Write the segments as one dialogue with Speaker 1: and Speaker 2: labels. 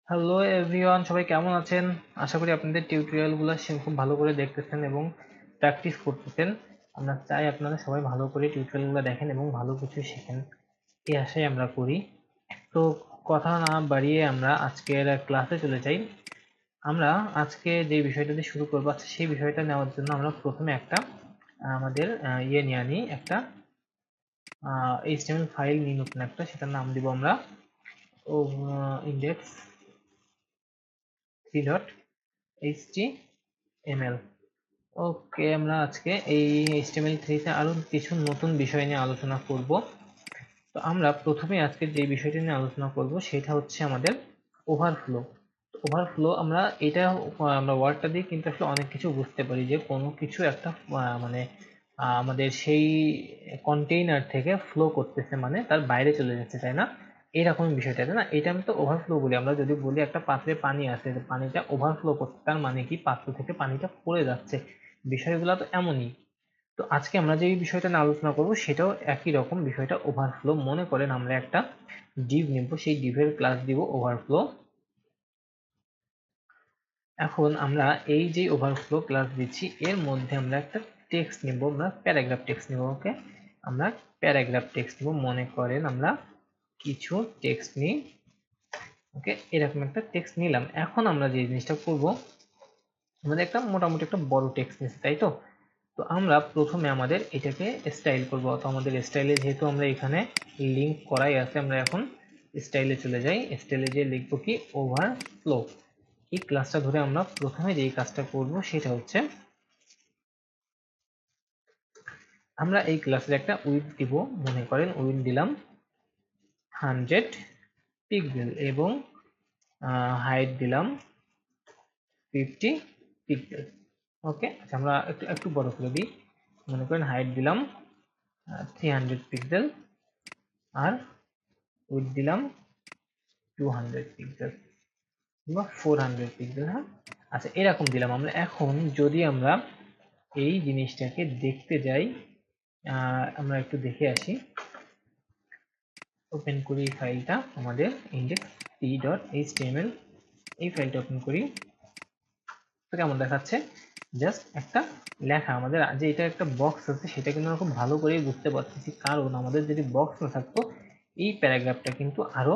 Speaker 1: Hello everyone, সবাই কেমন আছেন? আশা করি আপনাদের টিউটোরিয়ালগুলো খুব ভালো করে দেখতেছেন এবং প্র্যাকটিস করতেছেন। আমরা চাই আপনারা সবাই ভালো করে টিউটোরিয়ালগুলো দেখেন এবং ভালো কিছু শেখেন, এই আশাই আমরা করি। তো কথা না বাড়িয়ে আমরা আজকের ক্লাসে চলে যাই। আমরা আজকে যে বিষয়টা দিয়ে শুরু করবো, আচ্ছা সেই বিষয়টা নেওয়ার জন্য আমরা প্রথমে একটা আমাদের নিয়ে আনি, একটা HTML ফাইল নিয়ে নতুন একটা, সেটার নাম দিব আমরা index 3.html। ওকে, আমরা আজকে এই HTML3 তে আরো কিছু নতুন বিষয় নিয়ে আলোচনা করব। তো আমরা প্রথমে আজকে যে বিষয়টি নিয়ে আলোচনা করব সেটা হচ্ছে আমাদের ওভারফ্লো। ওভারফ্লো আমরা এটা আমরা ওয়ার্ডটা দিয়ে কিন্তু আসলে অনেক কিছু বুঝতে পারি, যে কোনো কিছু একটা মানে আমাদের সেই কন্টেইনার থেকে ফ্লো করতেছে, মানে তার বাইরে চলে যাচ্ছে, তাই না? এরকম বিষয়টা, তাই না? এটা আমি তো ওভারফ্লো বলি। আমরা যদি বলি একটা পাত্রে পানি আছে, পানিটা ওভারফ্লো করছে, তার মানে কি পাত্র থেকে পানিটা পড়ে যাচ্ছে। বিষয়গুলো তো এমনই। তো আজকে আমরা যে বিষয়টা নিয়ে আলোচনা করব সেটাও একই রকম, বিষয়টা ওভারফ্লো। মনে করেন আমরা একটা ডিভ নিব, সেই ডিভের ক্লাস দিব ওভারফ্লো। এখন আমরা এই যে ওভারফ্লো ক্লাস দিচ্ছি এর মধ্যে আমরা একটা টেক্সট নিব, আমরা প্যারাগ্রাফ টেক্সট নিব। ওকে, আমরা প্যারাগ্রাফ টেক্সট নিব। মনে করেন আমরা কিছু টেক্সট নিই। ওকে, এরকম একটা টেক্সট নিলাম। এখন আমরা যে জিনিসটা করব, আমাদের একটা মোটামুটি একটা বড় টেক্সট নিচ্ছি, তাই তো? তো আমরা প্রথমে আমাদের এটাকে স্টাইল করব। তো আমাদের স্টাইলে যেহেতু আমরা এখানে লিংক করাই আছে, আমরা এখন স্টাইলে চলে যাই। স্টাইলে যে লিখবো কি ওভারফ্লো। এই ক্লাসটা ধরে আমরা প্রথমে যে কাজটা করব সেটা হচ্ছে আমরা এই ক্লাসের একটা উইডথ দিব। মনে করেন উইডথ দিলাম 100 পিক্সেল এবং হাইট দিলাম 50 পিক্সেল। ওকে, আচ্ছা আমরা একটু একটু বড় করে দিই। মনে করেন হাইট দিলাম 300 পিক্সেল আর উইডথ দিলাম 200 পিক্সেল বা 400 পিক্সেল। হ্যাঁ, আচ্ছা এরকম দিলাম আমরা। এখন যদি আমরা এই জিনিসটাকে দেখতে যাই, আমরা একটু দেখে আসি। ওপেন করি এই ফাইলটা, আমাদের index3.html, এই ফাইলটা ওপেন করি। তো কেমন দেখাচ্ছে? জাস্ট একটা লেখা। আমাদের যে এটা একটা বক্স আছে সেটা কিন্তু আমরা খুব ভালো করেই বুঝতে পারতেছি, কারণ আমাদের যদি বক্স না থাকতো এই প্যারাগ্রাফটা কিন্তু আরো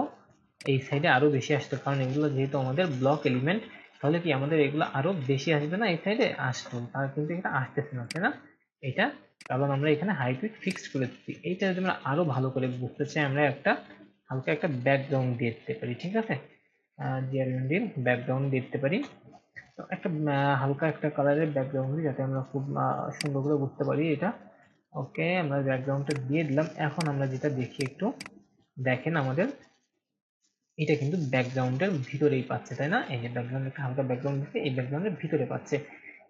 Speaker 1: এই সাইডে আরো বেশি আসতো, কারণ এগুলো যেহেতু আমাদের ব্লক এলিমেন্ট, তাহলে কি আমাদের এগুলো আরো বেশি আসবে না? এই সাইডে আসতো, তার কিন্তু এটা আসতেছে না, তাই না? এটা কারণ আমরা এখানে হাইট উইডথ ফিক্সড করে দিচ্ছি। এইটা যদি আমরা আরো ভালো করে বুঝতে চাই, আমরা একটা হালকা একটা ব্যাকগ্রাউন্ড দিয়ে দিতে পারি। ঠিক আছে, জিআরএনডি ব্যাকগ্রাউন্ড দিয়ে দিতে পারি। তো একটা হালকা একটা কালারের ব্যাকগ্রাউন্ড দিই, যাতে আমরা খুব সুন্দর করে বুঝতে পারি এটা। ওকে, আমরা ব্যাকগ্রাউন্ডটা দিয়ে দিলাম। এখন আমরা যেটা দেখি একটু দেখেন, আমাদের এটা কিন্তু ব্যাকগ্রাউন্ডের ভিতরেই পাচ্ছে, তাই না? এই যে ব্যাকগ্রাউন্ড, একটা হালকা ব্যাকগ্রাউন্ড দিচ্ছে, এই ব্যাকগ্রাউন্ডের ভিতরে পাচ্ছে,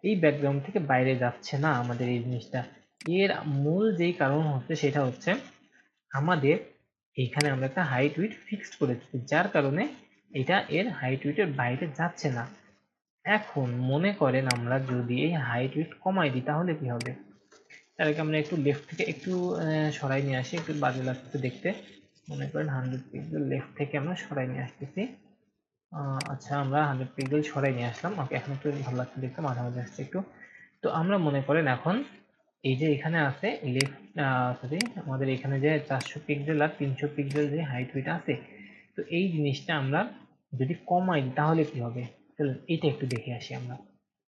Speaker 1: এই ব্যাকগ্রাউন্ড থেকে বাইরে যাচ্ছে না আমাদের এই জিনিসটা। এর মূল যেই কারণ হচ্ছে সেটা হচ্ছে আমাদের এইখানে আমরা একটা হাইট উইডথ ফিক্সড করে দিচ্ছি, যার কারণে এটা এর হাইট উইডথের বাইরে যাচ্ছে না। এখন মনে করেন আমরা যদি এই হাইট উইডথ কমাই দিই তাহলে কি হবে? তার আগে আমরা একটু লেফট থেকে একটু সরাই নিয়ে আসি, একটু বাজে লাগছে দেখতে। মনে করেন 100 পিক্সেল লেফট থেকে আমরা সরাই নিয়ে আসতেছি। আচ্ছা, আমরা 100 পিক্সেল সরাই নিয়ে আসলাম। ওকে, এখন একটু ভালো লাগছে দেখতে, মাঝামাঝি আসছে একটু। তো আমরা মনে করেন এখন এই যে এখানে আছে লেফট, সরি, আমাদের এখানে যে 400 পিক্সেল আর 300 পিক্সেল যে হাইট উইডথ আছে, তো এই জিনিসটা আমরা যদি কমাই তাহলে কি হবে? চলুন এইটা একটু দেখে আসি আমরা।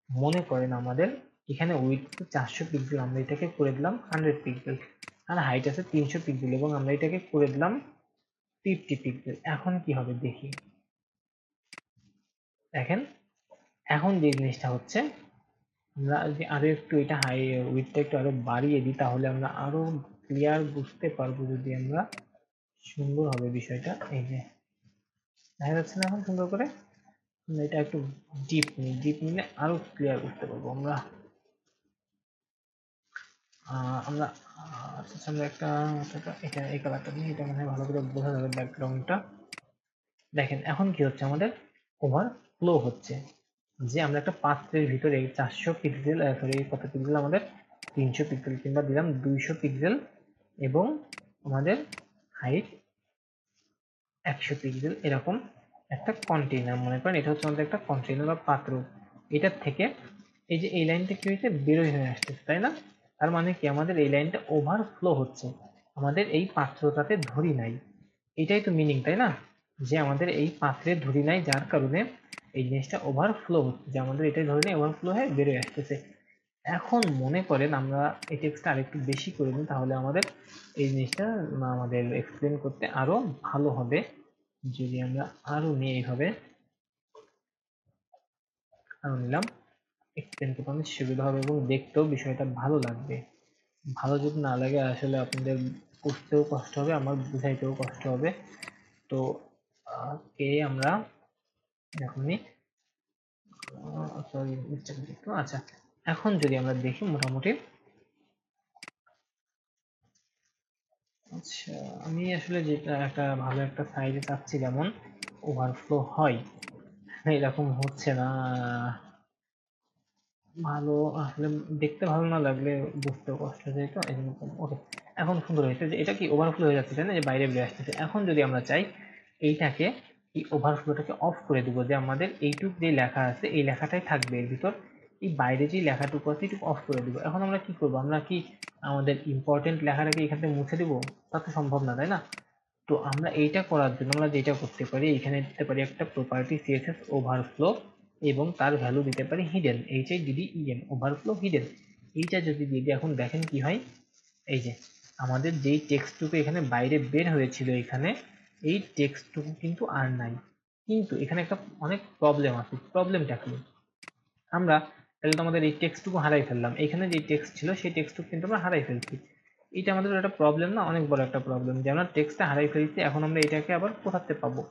Speaker 1: মনে করেন আমাদের এখানে উইডথ 400 পিক্সেল, আমরা এটাকে করে দিলাম 100 পিক্সেল, আর হাইট আছে 300 পিক্সেল এবং আমরা এটাকে করে দিলাম 50 পিক্সেল। এখন কি হবে দেখি। দেখেন, এখন যে জিনিসটা হচ্ছে, আমরা যদি আরো একটু এটা হাই উইডথটা একটু আরো বাড়িয়ে দিই তাহলে আমরা আরো ক্লিয়ার বুঝতে পারবো। যদি আমরা সুন্দর হবে বিষয়টা, এই যে দেখা যাচ্ছে না এখন সুন্দর করে? এটা একটু ডিপ নিই, ডিপ নিলে আরো ক্লিয়ার বুঝতে পারবো আমরা। আমরা আচ্ছা আচ্ছা, আমরা একটা এটা এই কালারটা নিয়ে, এটা মনে হয় ভালো করে বোঝা যাবে ব্যাকগ্রাউন্ডটা। দেখেন এখন কি হচ্ছে, আমাদের ওভারফ্লো হচ্ছে। যে আমরা একটা পাত্রের ভিতরে 400 পিক্সেল, সরি কত পিক্সেল, আমাদের 300 পিক্সেল কিংবা দিলাম 200 পিক্সেল এবং আমাদের হাইট 100 পিক্সেল, এরকম একটা কন্টেইনার, মনে করেন এটা হচ্ছে আমাদের একটা কন্টেইনার বা পাত্র, এটার থেকে এই যে এই লাইনটা কি হয়েছে, বেরোয় হয়ে আসতেছে, তাই না? তার মানে কি আমাদের এই লাইনটা ওভারফ্লো হচ্ছে, আমাদের এই পাত্রটাতে ধরি নাই, এটাই তো মিনিং, তাই না? যে আমাদের এই পাত্রে ধরি নাই, যার কারণে এই জিনিসটা ওভারফ্লো হচ্ছে, যে আমাদের এটাই ধরে নেই ওভারফ্লো হয়ে বেরোয় আসতেছে। এখন মনে করেন আমরা এই টেক্সটটা আরেকটু বেশি করে নিই, তাহলে আমাদের এই জিনিসটা আমাদের এক্সপ্লেন করতে আরো ভালো হবে। যদি আমরা আরো নিই এইভাবে, আরো নিলাম, এক্সপ্লেন করতে অনেক সুবিধা হবে এবং দেখতেও বিষয়টা ভালো লাগবে। ভালো যদি না লাগে আসলে আপনাদের বুঝতেও কষ্ট হবে, আমার বুঝাইতেও কষ্ট হবে। তো কে আমরা এখনই, সরি মিস্টেক একটু, আচ্ছা এখন যদি আমরা দেখি মোটামুটি, আচ্ছা আমি আসলে যেটা একটা ভালো একটা সাইজে চাচ্ছি যেমন ওভারফ্লো হয়, এরকম হচ্ছে না, ভালো আসলে দেখতে ভালো না লাগলে বুঝতেও কষ্ট হচ্ছে, তো এই জন্য ওকে। এখন সুন্দর হয়েছে যে এটা কি ওভারফ্লো হয়ে যাচ্ছে, তাই না, যে বাইরে বেরিয়ে আসতেছে। এখন যদি আমরা চাই এইটাকে, এই ওভারফ্লোটাকে অফ করে দিব, যে আমাদের এইটুক যে লেখা আছে এই লেখাটাই থাকবে এর ভিতর, এই বাইরে যে লেখাটুকু আছে এটুকু অফ করে দিব। এখন আমরা কি করব, আমরা কি আমাদের ইম্পর্টেন্ট লেখাটাকে এখান থেকে মুছে দিব? তা তো সম্ভব না, তাই না? তো আমরা এইটা করার জন্য আমরা যেটা করতে পারি, এখানে দিতে পারি একটা প্রপার্টি সিএসএস ওভারফ্লো, এবং তার ভ্যালু দিতে পারি hidden, H I DD E N, overflow hidden. এইটা যদি দিয়ে দিই, এখন দেখেন কি হয়, এই যে আমাদের যেই টেক্সটটুকু এখানে বাইরে বের হয়েছিল এখানে, এই টেক্সটটুকু কিন্তু আর নাই। কিন্তু এখানে একটা অনেক প্রবলেম আছে, প্রবলেমটা কি, আমরা তাহলে তো আমাদের এই টেক্সটটুকু হারাই ফেললাম, এখানে যে টেক্সট ছিল সেই টেক্সটটুকু কিন্তু আমরা হারাই ফেলছি। এটা আমাদের একটা প্রবলেম না, অনেক বড় একটা প্রবলেম, যে আমরা টেক্সটটা হারাই ফেলছি, এখন আমরা এটাকে আবার কোথাতে পাবো?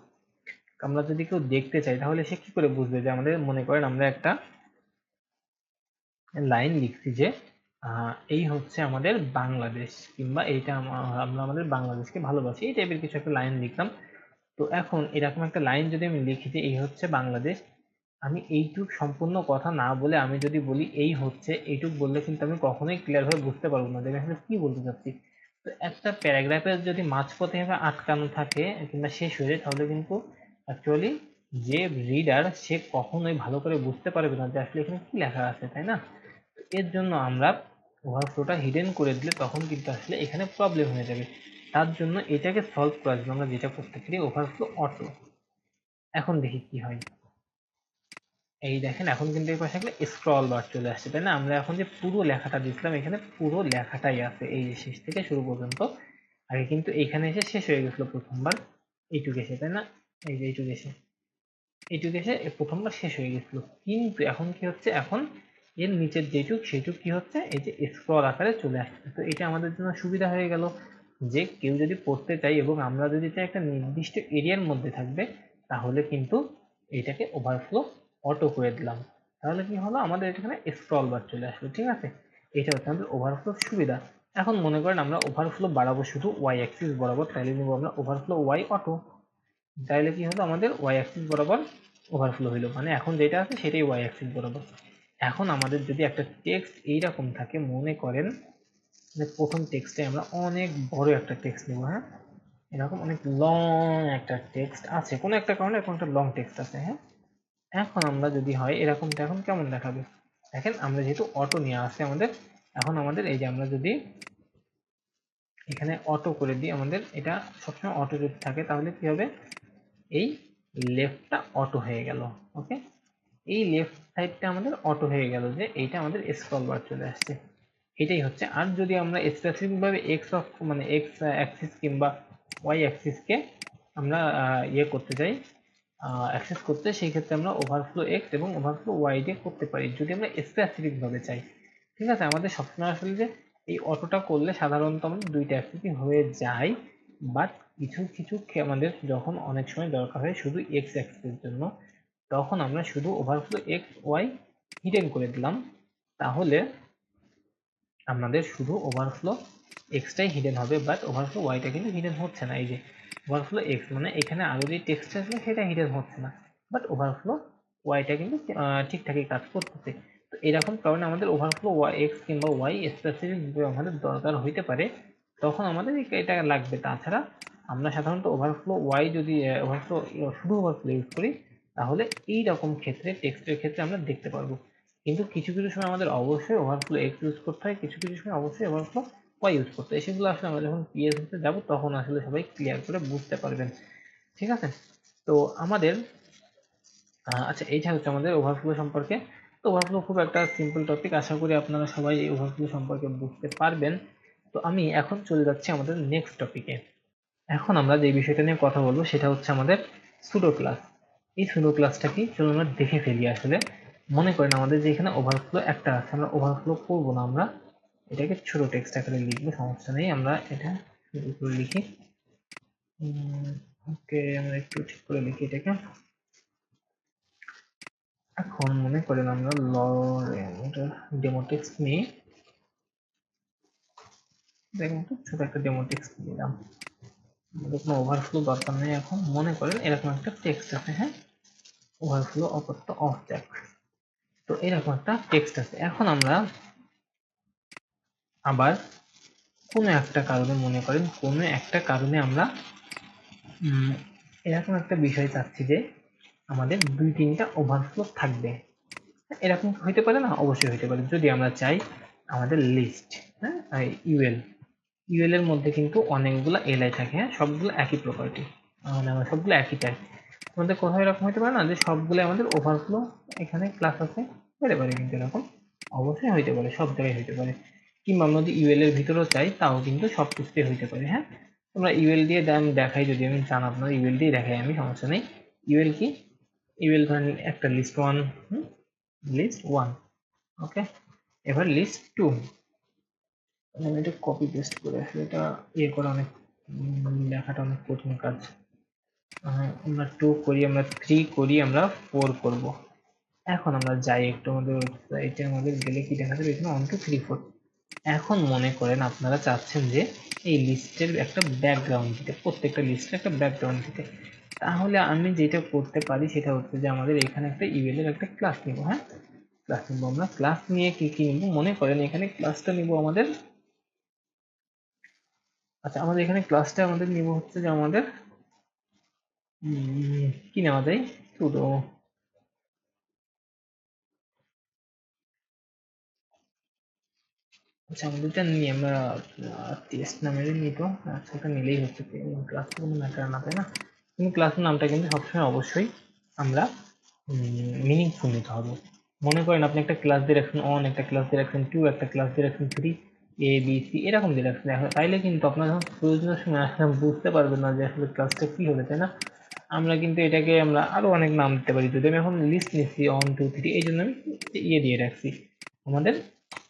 Speaker 1: আমরা যদি কেউ দেখতে চাই তাহলে সে কি করে বুঝবে যে আমাদের, মনে করেন আমরা একটা লাইন লিখছি যে এই হচ্ছে আমাদের বাংলাদেশ, কিংবা এইটা আমরা আমাদের বাংলাদেশকে ভালোবাসি, এই টাইপের কিছু একটা লাইন লিখলাম। তো এখন এরকম একটা লাইন যদি আমি লিখি যে এই হচ্ছে বাংলাদেশ, আমি এইটুক সম্পূর্ণ কথা না বলে আমি যদি বলি এই হচ্ছে, এইটুক বললে কিন্তু আমি কখনোই ক্লিয়ার ভাবে বুঝতে পারবো না যে আমি আসলে কি বলতে চাচ্ছি। তো একটা প্যারাগ্রাফের যদি মাঝপথে এভাবে আটকানো থাকে কিংবা শেষ হয়ে যায়, তাহলে কিন্তু অ্যাকচুয়ালি যে রিডার সে কখনোই ভালো করে বুঝতে পারবে না যে আসলে এখানে কি লেখা আছে, তাই না? তো এর জন্য আমরা ওভারফ্লোটা হিডেন করে দিলে তখন কিন্তু আসলে এখানে প্রবলেম হয়ে যাবে। তার জন্য এটাকে সলভ করার জন্য আমরা যেটা করতে পারি, ওভারফ্লো অটো। এখন দেখি কি হয়, এই দেখেন এখন কিন্তু এই পাশে একটা স্ক্রল বার চলে আসছে, তাই না? আমরা এখন যে পুরো লেখাটা দিচ্ছিলাম, এখানে পুরো লেখাটাই আছে, এই যে শেষ থেকে শুরু পর্যন্ত। আগে কিন্তু এইখানে এসে শেষ হয়ে গেছিল প্রথমবার, এইটুকু এসে, তাই না? এই যে এইটুকু এসে প্রথমবার শেষ হয়ে গেছিল, কিন্তু এখন কি হচ্ছে, এখন এর নিচের যেটুক সেইটুক কি হচ্ছে, এই যে স্ক্রল আকারে চলে আসছে। তো এটা আমাদের জন্য সুবিধা হয়ে গেল, যে কেউ যদি পড়তে চাই এবং আমরা যদি চাই একটা নির্দিষ্ট এরিয়ার মধ্যে থাকবে, তাহলে কিন্তু এটাকে ওভারফ্লো অটো করে দিলাম, তাহলে কি হলো, আমাদের এখানে স্ক্রল বার চলে আসলো, ঠিক আছে? এটা হচ্ছে আমাদের ওভারফ্লো সুবিধা। এখন মনে করেন আমরা ওভারফ্লো বাড়াবো শুধু ওয়াই অ্যাক্সিস বরাবর, তাহলে নিব আমরা ওভারফ্লো ওয়াই অটো, তাহলে কি হলো, আমাদের ওয়াই অ্যাক্সিস বরাবর ওভারফ্লো হইলো, মানে এখন যেটা আছে সেটাই ওয়াই অ্যাক্সিস বরাবর। এখন আমাদের যদি একটা টেক্সট এইরকম থাকে, মনে করেন যে প্রথম টেক্সটে আমরা অনেক বড় একটা টেক্সট নেব, হ্যাঁ, এরকম অনেক লং একটা টেক্সট আছে, কোনো একটা কারণে এরকম একটা লং টেক্সট আছে, হ্যাঁ। এখন আমরা যদি হয় এরকম, এখন কেমন দেখাবে, দেখেন আমরা যেহেতু অটো নিয়ে আসছে আমাদের, এখন আমাদের এই যে আমরা যদি এখানে অটো করে দিই, আমাদের এটা সবসময় অটো যদি থাকে তাহলে কি হবে, এই লেফটটা অটো হয়ে গেল, ওকে, এই লেফট সাইডটা আমাদের অটো হয়ে গেল, যে এইটা আমাদের স্ক্রল বার চলে আসছে, এটাই হচ্ছে। আর যদি আমরা স্পেসিফিক ভাবে এক্স অক্ষ মানে এক্স অ্যাক্সিস কিংবা ওয়াই অ্যাক্সিসকে আমরা ইয়ে করতে চাই, অ্যাক্সেস করতে, সেই ক্ষেত্রে আমরা ওভারফ্লো এক্স এবং ওভারফ্লো ওয়াই দিয়ে করতে পারি, যদি আমরা স্পেসিফিক ভাবে চাই। ঠিক আছে, আমাদের সবসময় আসলে যে এই অটোটা করলে সাধারণত আমাদের দুইটা অ্যাক্সিসই হয়ে যায়, বাট কিছু কিছু আমাদের যখন অনেক সময় দরকার হয় শুধু এক্স অ্যাক্সিসের জন্য, তখন আমরা শুধু ওভারফ্লো এক্স ওয়াই হিডেন করে দিলাম, তাহলে আমাদের শুধু ওভারফ্লো এক্সটাই হিডেন হবে, বাট ওভারফ্লো ওয়াইটা কিন্তু হিডেন হচ্ছে না। এই যে ওভারফ্লো এক্স মানে এখানে আরো যে টেক্সট আসবে সেটা হিডেন হচ্ছে না, বাট ওভারফ্লো ওয়াইটা কিন্তু ঠিকঠাকই কাজ করতেছে। তো এরকম কারণে আমাদের ওভারফ্লো ওয়াই এক্স কিংবা ওয়াই স্পেসিফিক আমাদের দরকার হইতে পারে, তখন আমাদের এটা লাগবে। তাছাড়া আমরা সাধারণত ওভারফ্লো ওয়াই যদি ওভারফ্লো শুধু ওভারফ্লো ইউজ করি তাহলে এই রকম ক্ষেত্রে টেক্সটের ক্ষেত্রে আমরা দেখতে পারবো। কিন্তু কিছু কিছু সময় আমাদের অবশ্যই ওভারফ্লো এক্স ইউজ করতে হয়, কিছু কিছু সময় অবশ্যই ওভারফ্লো ওয়াই ইউজ করতে হয়। সেগুলো আসলে আমরা যখন পিএসএতে যাবো তখন আসলে সবাই ক্লিয়ার করে বুঝতে পারবেন। ঠিক আছে, তো আমাদের আচ্ছা এইটা হচ্ছে আমাদের ওভারফ্লো সম্পর্কে। তো ওভারফ্লো খুব একটা সিম্পল টপিক, আশা করি আপনারা সবাই এই ওভারফ্লো সম্পর্কে বুঝতে পারবেন। তো আমি এখন চলে যাচ্ছি আমাদের নেক্সট টপিকে। এখন আমরা যে বিষয়টা নিয়ে কথা বলবো সেটা হচ্ছে আমাদের সুডো ক্লাস। এই সুডো ক্লাসটা কি, চলুন আমরা দেখে ফেলি। আসলে মনে করেন আমাদের যে এখানে ওভারফ্লো একটা আছে, আমরা ওভারফ্লো করবো না, আমরা এটাকে ছোট টেক্সট আকারে লিখবো, সমস্যা নেই। আমরা এটা শুরু করে লিখি। ওকে, আমরা একটু ঠিক করে লিখি এটাকে। এখন মনে করেন আমরা ডেমো টেক্সট নিয়ে দেখুন তো ছোট একটা ডেমো টেক্সট দিলাম। আমাদের কোনো ওভারফ্লো দরকার নেই। এখন মনে করেন এরকম একটা টেক্সট আছে, হ্যাঁ, ওভারফ্লো অপারত অফ জ্যাক। তো এরকম একটা টেক্সট আছে। এখন আমরা আবার কোনো একটা কারণে, মনে করেন কোনো একটা কারণে আমরা এরকম একটা বিষয় চাচ্ছি যে আমাদের 2-3টা ওভারফ্লো থাকবে। এরকম হইতে পারে না? অবশ্যই হইতে পারে। যদি আমরা চাই আমাদের লিস্ট, হ্যাঁ, ইউএল ইউএল এর মধ্যে কিন্তু অনেকগুলো এলআই থাকে, হ্যাঁ, সবগুলো একই প্রপার্টি, মানে আমরা সবগুলো একই টাইপ। আমাদের কোথাও এরকম হতে পারে না যে সবগুলো আমাদের ওভারফ্লো এখানে ক্লাস আছে, হতে পারে কিন্তু এরকম অবশ্যই হইতে পারে, সব জায়গায় হইতে পারে। কিংবা আমরা যদি ইউএল এর ভিতরেও চাই তাও কিন্তু সব কিছুতেই হইতে পারে। হ্যাঁ, তোমরা ইউএল দিয়ে আমি দেখাই, যদি আমি চান আপনারা ইউএল দিয়ে দেখাই, আমি সমস্যা নেই। ইউএল কি, ইউএল ধরেন একটা লিস্ট ওয়ান, লিস্ট ওয়ান, ওকে। এবার লিস্ট টু, আমি এটা কপি পেস্ট করে আসলে এটা ইয়ে করা অনেক লেখাটা অনেক কঠিন কাজ। আমরা 2 করি, আমরা 3 করি, আমরা 4 করব। এখন আমরা যাই একটু আমাদের ওয়েবসাইটে, আমাদের গেলে কি দেখা যাবে, এখানে 1 2 3 4। এখন মনে করেন আপনারা চাচ্ছেন যে এই লিস্টের একটা ব্যাকগ্রাউন্ড দিতে, প্রত্যেকটা লিস্টের একটা ব্যাকগ্রাউন্ড দিতে। তাহলে আমি যেটা করতে পারি সেটা হচ্ছে যে আমাদের এখানে একটা ইউএল এর একটা ক্লাস নিব, হ্যাঁ, ক্লাস নিব। আমরা ক্লাস নিয়ে কি কি নিব, মনে করেন এখানে ক্লাসটা নিব আমাদের, আচ্ছা আমাদের এখানে ক্লাসটা আমাদের নিব হচ্ছে যে আমাদের কি নেওয়া যায়, সুডো, আচ্ছা আমাদের এটা নিয়ে আমরা টেস্ট নামেরই নিই। তো আচ্ছা ওটা নিলেই হচ্ছে, ক্লাস কোনো ম্যাটার না, তাই না? কিন্তু ক্লাসের নামটা কিন্তু সবসময় অবশ্যই আমরা মিনিংফুল নিতে হবে। মনে করেন আপনি একটা ক্লাস দিয়ে রাখছেন অন, একটা ক্লাস দিয়ে রাখছেন টু, একটা ক্লাস দিয়ে রাখছেন থ্রি, এ বি সি এরকম দিয়ে রাখছেন, তাইলে কিন্তু আপনার যখন প্রয়োজনের সময় আসলে বুঝতে পারবেন না যে আসলে ক্লাসটা কি হলো, তাই না? আমরা কিন্তু এটাকে আমরা আরো অনেক নাম দিতে পারি। যদি আমি এখন লিস্ট নিচ্ছি 1 2 3, এই জন্য আমি ইয়ে দিয়ে রাখছি আমাদের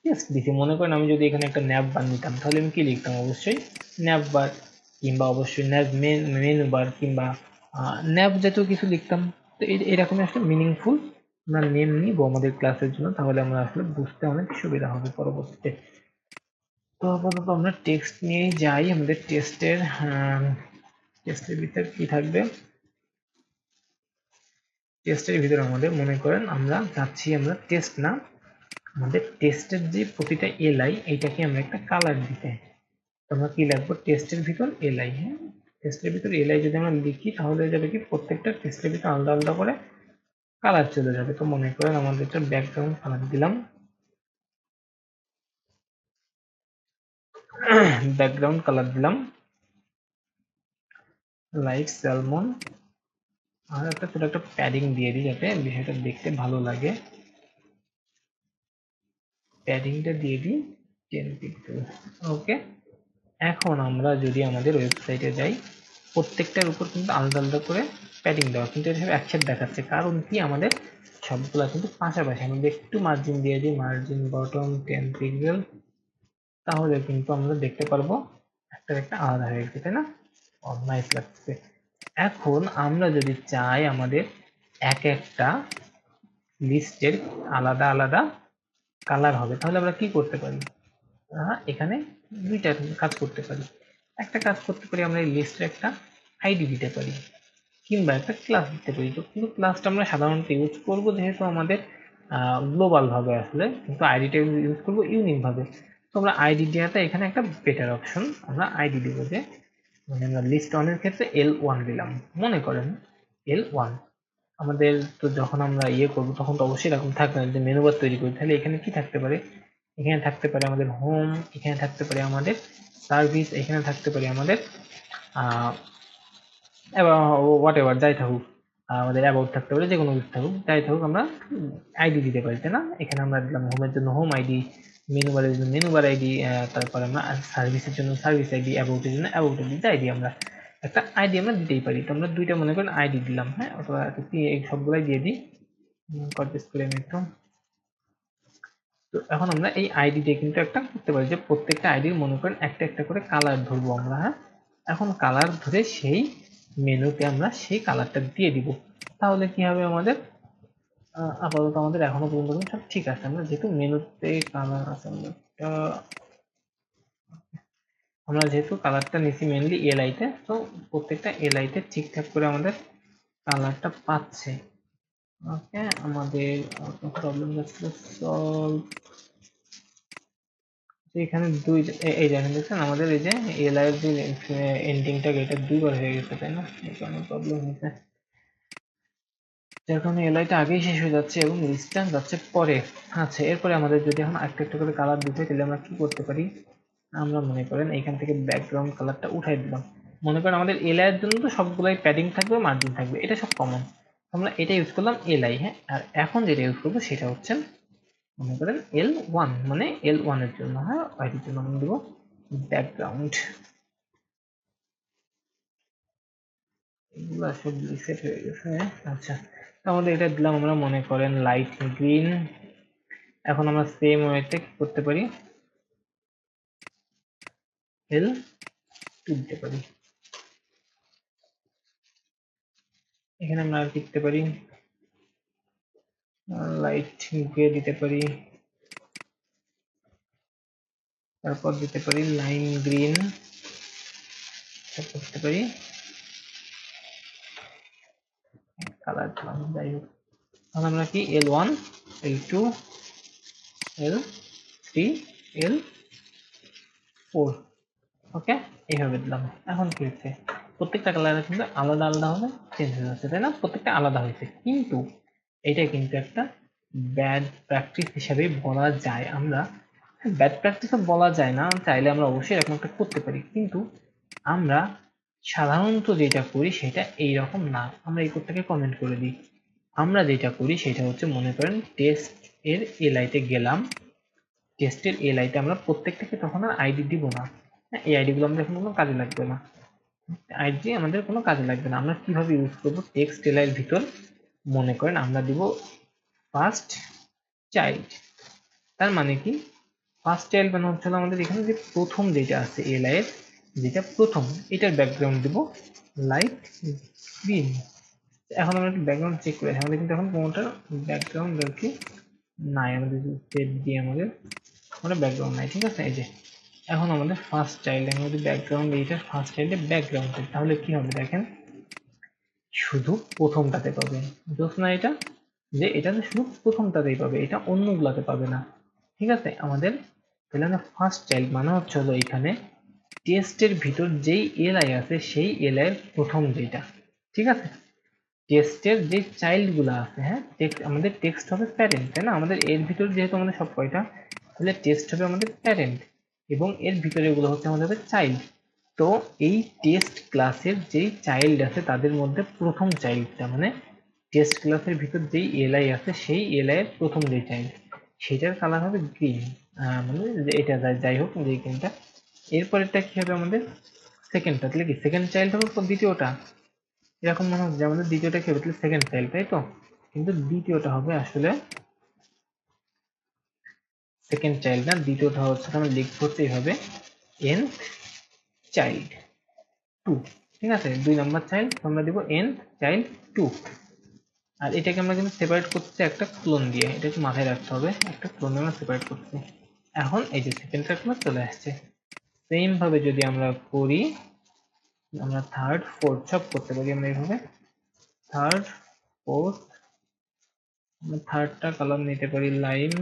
Speaker 1: টেস্ট দিছি। মনে করেন আমি যদি এখানে একটা ন্যাব বার নিতাম তাহলে আমি কি লিখতাম, অবশ্যই ন্যাব বার, কিংবা অবশ্যই ন্যাব মেনু বার, কিংবা ন্যাব জাতীয় কিছু লিখতাম। তো এরকমই আসলে মিনিংফুল আমরা নেম নিব আমাদের ক্লাসের জন্য, তাহলে আমরা আসলে বুঝতে অনেক সুবিধা হবে পরবর্তীতে। তো আপাতত আমরা টেক্সট নিয়েই যাই। আমাদের টেস্টের ভিতরে কি থাকবে, টেস্টের ভিতরে আমাদের মনে করেন আমরা চাচ্ছি আমরা টেস্ট না, আমাদের টেস্টের যে প্রতিটা এলআই এইটাকে আমরা একটা কালার দিতে। আমরা কি লিখবো, টেস্টের ভিতর এলআই, হ্যাঁ, টেস্টের ভিতর এলআই যদি আমরা লিখি তাহলে যাবে কি প্রত্যেকটা টেস্টের ভিতর আলাদা আলাদা করে কালার চলে যাবে। তো মনে করেন আমাদের একটা ব্যাকগ্রাউন্ড কালার দিলাম, ব্যাকগ্রাউন্ড কালার দিলাম লাইট স্যালমন, আর একটা ছোট একটা প্যাডিং দিয়ে দিই যাতে বিষয়টা দেখতে ভালো লাগে। প্যাডিংটা দিয়ে দিই 10 পিক্সেল, ওকে। এখন আমরা যদি আমাদের ওয়েবসাইটে যাই, প্রত্যেকটার উপর কিন্তু আলাদা আলাদা করে প্যাডিং দেওয়া, কিন্তু এটা একসাথে দেখাচ্ছে, কারণ কি আমাদের সবগুলা কিন্তু পাশাপাশি। আমি একটু মার্জিন দিয়ে দিই, মার্জিন বটম 10 পিক্সেল, তাহলে কিন্তু আমরা দেখতে পারবো একটা একটা আলাদা হয়ে গেছে, তাই না? নাইস লাগছে। এখন আমরা যদি চাই আমাদের এক একটা লিস্টের আলাদা আলাদা কালার হবে, তাহলে আমরা কি করতে পারি, এখানে দুইটা কাজ করতে পারি। একটা কাজ করতে পারি, আমরা এই লিস্টের একটা আইডি দিতে পারি, কিংবা একটা ক্লাস দিতে পারি। তো কিন্তু ক্লাসটা আমরা সাধারণত ইউজ করব যেহেতু আমাদের গ্লোবাল ভাবে আসলে, কিন্তু আইডিটা ইউজ করবো ইউনিক ভাবে। তোমরা আইডি দেওয়াটা এখানে একটা বেটার অপশন। আমরা আইডি দিব যে মানে আমরা লিস্ট ওয়ানের ক্ষেত্রে L1 দিলাম, মনে করেন L1। আমাদের তো যখন আমরা ইয়ে করবো তখন তো অবশ্যই এরকম থাকবে না, যদি মেনু বার তৈরি করি তাহলে এখানে কি থাকতে পারে, এখানে থাকতে পারে আমাদের হোম, এখানে থাকতে পারে আমাদের সার্ভিস, এখানে থাকতে পারে আমাদের হোয়াট এভার যাই থাকুক, আমাদের অ্যাবাউট থাকতে পারে, যে কোনো কিছু থাকুক, যাই থাকুক আমরা আইডি দিতে পারি, তাই না? এখানে আমরা দিলাম হোমের জন্য হোম আইডি, মেনু বারের জন্য মেনু বার আইডি, তারপরে আমরা সার্ভিসের জন্য সার্ভিস আইডি, অ্যাবাউটের জন্য অ্যাবাউট আইডি, আইডি আমরা একটা আইডি আমরা দিতেই পারি। তো আমরা দুইটা মনে করেন আইডি দিলাম, হ্যাঁ, অথবা এই সবগুলাই দিয়ে দিই, কপি করে আমি একটু। তো এখন আমরা এই আইডি দিয়ে কিন্তু একটা করতে পারি যে প্রত্যেকটা আইডির মনে করেন একটা একটা করে কালার ধরবো আমরা, হ্যাঁ। এখন কালার ধরে সেই মেনুতে আমরা সেই কালারটা দিয়ে দিব। তাহলে কি হবে আমাদের, আপাতত আমাদের এখনো পর্যন্ত সব ঠিক আছে। আমরা যেহেতু মেনুতে কালার আছে, আমরা যেহেতু কালারটা নিছি মেনলি এলআই তে, তো প্রত্যেকটা এলআই তে ঠিকঠাক করে আমাদের কালারটা পাচ্ছে। ওকে, আমাদের প্রবলেম যাচ্ছে সলভ। এখানে দুই এই দেখেন, দেখছেন আমাদের এই যে এলআই এর যে এন্ডিংটা এটা দুইবার হয়ে গেছে, তাই না? এই কারণে প্রবলেম হয়েছে, যার কারণে এলআইটা আগেই শেষ হয়ে যাচ্ছে এবং ডিসটেন্স যাচ্ছে পরে। আচ্ছা, এরপরে আমাদের যদি এখন একটা একটা করে কালার দিতে হয় তাহলে আমরা কি করতে পারি, আমরা মনে করেন এখান থেকে ব্যাকগ্রাউন্ড কালারটা উঠাই দিলাম। মনে করেন আমাদের এলআই এর জন্য তো সবগুলাই প্যাডিং থাকবে, মার্জিন থাকবে, এটা সব কমন, আমরা এটা ইউজ করলাম এলআই, হ্যাঁ। আর এখন যেটা ইউজ করবো সেটা হচ্ছে মনে করেন L1, মানে L1 এর জন্য, হ্যাঁ, ওইটার জন্য আমরা দেবো ব্যাকগ্রাউন্ড। এগুলো সব রিসেট হয়ে গেছে। আচ্ছা, আমাদের এটা দিলাম আমরা মনে করেন লাইট গ্রিন। এখন আমরা সেম ওয়েতে কি করতে পারি, L2 দিতে পারি। এখানে আমরা আর দিতে পারি লাইট গ্রে দিতে পারি, তারপর দিতে পারি লাইন গ্রিন, তারপর দিতে পারি কালার দিলাম, যাই হোক। এখন আমরা কি L1, L2, L3, L4, ওকে, এইভাবে দিলাম। এখন কি হচ্ছে, প্রত্যেকটা কালার কিন্তু আলাদা আলাদা ভাবে চেঞ্জ হয়ে যাচ্ছে, তাই না? প্রত্যেকটা আলাদা হয়েছে, কিন্তু এটা কিন্তু একটা ব্যাড প্র্যাকটিস হিসাবে বলা যায়। আমরা ব্যাড প্র্যাকটিসও বলা যায় না, চাইলে আমরা অবশ্যই এরকম একটা করতে পারি, কিন্তু আমরা সাধারণত যেটা করি সেটা এইরকম না। আমরা এই কোডটাকে কমেন্ট করে দিই। আমরা যেটা করি সেটা হচ্ছে মনে করেন টেস্ট এর এলআইতে গেলাম, টেস্টের এলআইতে আমরা প্রত্যেকটাকে তখন আর আইডি দিব না, এই আইডি গুলো আমাদের এখন কোনো কাজে লাগবে না, আইডি আমাদের কোনো কাজে লাগবে না। আমরা কিভাবে ইউজ করব, টেক্সট এলআই এর ভিতর মনে করেন আমরা দিব ফার্স্ট চাইল্ড। তার মানে কি, ফার্স্ট চাইল্ড মানে হচ্ছে আমাদের এখানে যে প্রথম যেটা আছে এলআই এর যেটা প্রথম, এটার ব্যাকগ্রাউন্ড দিব লাইট গ্রিন। এখন আমরা একটু ব্যাকগ্রাউন্ড চেক করে আমাদের কিন্তু এখন কোনোটার ব্যাকগ্রাউন্ড আর কি নাই, আমাদের সেট দিয়ে আমাদের কোনো ব্যাকগ্রাউন্ড নাই, ঠিক আছে। এই যে এখন আমাদের ফার্স্ট চাইল্ড, আমাদের ব্যাকগ্রাউন্ড এইটার ফার্স্ট চাইল্ডের ব্যাকগ্রাউন্ড, তাহলে কি হবে দেখেন, শুধু প্রথমটাতে পাবে, দোষ না এটা, যে এটা শুধু প্রথমটাতেই পাবে, এটা অন্যগুলাতে পাবে না, ঠিক আছে আমাদের। তাহলে আমরা ফার্স্ট চাইল্ড মানে হচ্ছে হলো এখানে টেস্টের ভিতর যেই এলআই আছে সেই এলআই এর প্রথম যেটা, ঠিক আছে। টেক্সটের যে চাইল্ড গুলো আছে, হ্যাঁ, আমাদের টেক্সট হবে প্যারেন্ট, তাই না? আমাদের এর ভিতর যেহেতু আমাদের সব কয়টা, তাহলে টেক্সট হবে আমাদের প্যারেন্ট এবং এর ভিতরে গুলো হচ্ছে আমাদের চাইল্ড। তো এই টেস্ট ক্লাসের যেই চাইল্ড আছে তাদের মধ্যে প্রথম চাইল্ডটা মানে টেস্ট ক্লাসের ভিতর যেই এলআই আছে সেই এলআই এর প্রথম যে চাইল্ড সেটার কালার হবে গ্রিন, মানে এটা যাই হোক যে গ্রিনটা। এরপরেরটা কি হবে আমাদের সেকেন্ডটা, তাহলে কি সেকেন্ড চাইল্ড হবে দ্বিতীয়টা, এরকম মনে হচ্ছে আমাদের দ্বিতীয়টা কি হবে, তাহলে সেকেন্ড চাইল্ড, তাই তো? কিন্তু দ্বিতীয়টা হবে আসলে সেকেন্ড চাইল্ড না, দ্বিতীয়টা হচ্ছে আমরা লিখবো হচ্ছে এইভাবে nth চাইল্ড 2, ঠিক আছে। 2 নাম্বার চাইল্ড আমরা দিব nth চাইল্ড 2। আর এটাকে আমরা কিন্তু সেপারেট করতে একটা ক্লোন দিয়ে, এটা একটু মাথায় রাখতে হবে, একটা ক্লোন আমরা সেপারেট করছি। এখন এই যে সেকেন্ড ক্লাস চলে আসছে। সেম ভাবে যদি আমরা করি, আমরা থার্ড ফোর্থ সব করতে পারি আমরা এইভাবে, থার্ড ফোর্থ, থার্ডটা কালার নিতে পারি লাইম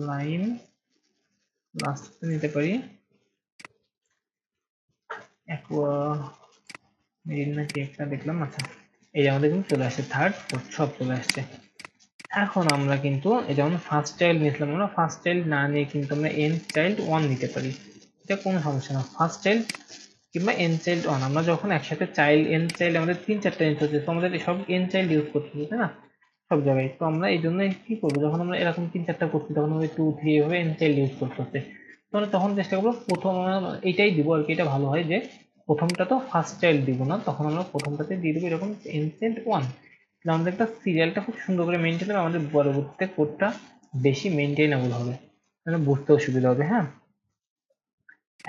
Speaker 1: লাইন লাস্ট নিতে পারি অ্যাকোয়া মেরিন নাকি একটা দেখলাম। আচ্ছা, এই আমাদের কিন্তু চলে আসছে, থার্ড ফোর্থ সব চলে আসছে। এখন আমরা কিন্তু এই যেমন ফার্স্ট চাইল্ড নিয়েছিলাম, আমরা ফার্স্ট চাইল্ড না নিয়ে কিন্তু আমরা এন চাইল্ড ওয়ান নিতে পারি, এটা কোনো সমস্যা না। ফার্স্ট চাইল্ড কিংবা এন চাইল্ড ওয়ান, আমরা যখন একসাথে চাইল্ড এন চাইল্ড আমাদের 3-4টা এন হচ্ছে, তো আমাদের সব এন চাইল্ড ইউজ করতে হবে, তাই না, সব জায়গায়। তো আমরা এই জন্য কি করবো, যখন আমরা এরকম 3-4টা করছি তখন আমাদের 2-3 এভাবে এন চাইল্ড ইউজ করতে হচ্ছে। তো আমরা তখন চেষ্টা করবো প্রথম এইটাই দিব আর কি, এটা ভালো হয় যে প্রথমটা তো ফার্স্ট চাইল্ড দিব না, তখন আমরা প্রথমটাতে দিয়ে দেবো এরকম এন চাইল্ড ওয়ান। আমাদের একটা সিরিয়ালটা খুব সুন্দর করে মেনটেন হবে, আমাদের পরবর্তীতে কোডটা বেশি মেনটেনেবল হবে, মানে বুঝতেও সুবিধা হবে। হ্যাঁ,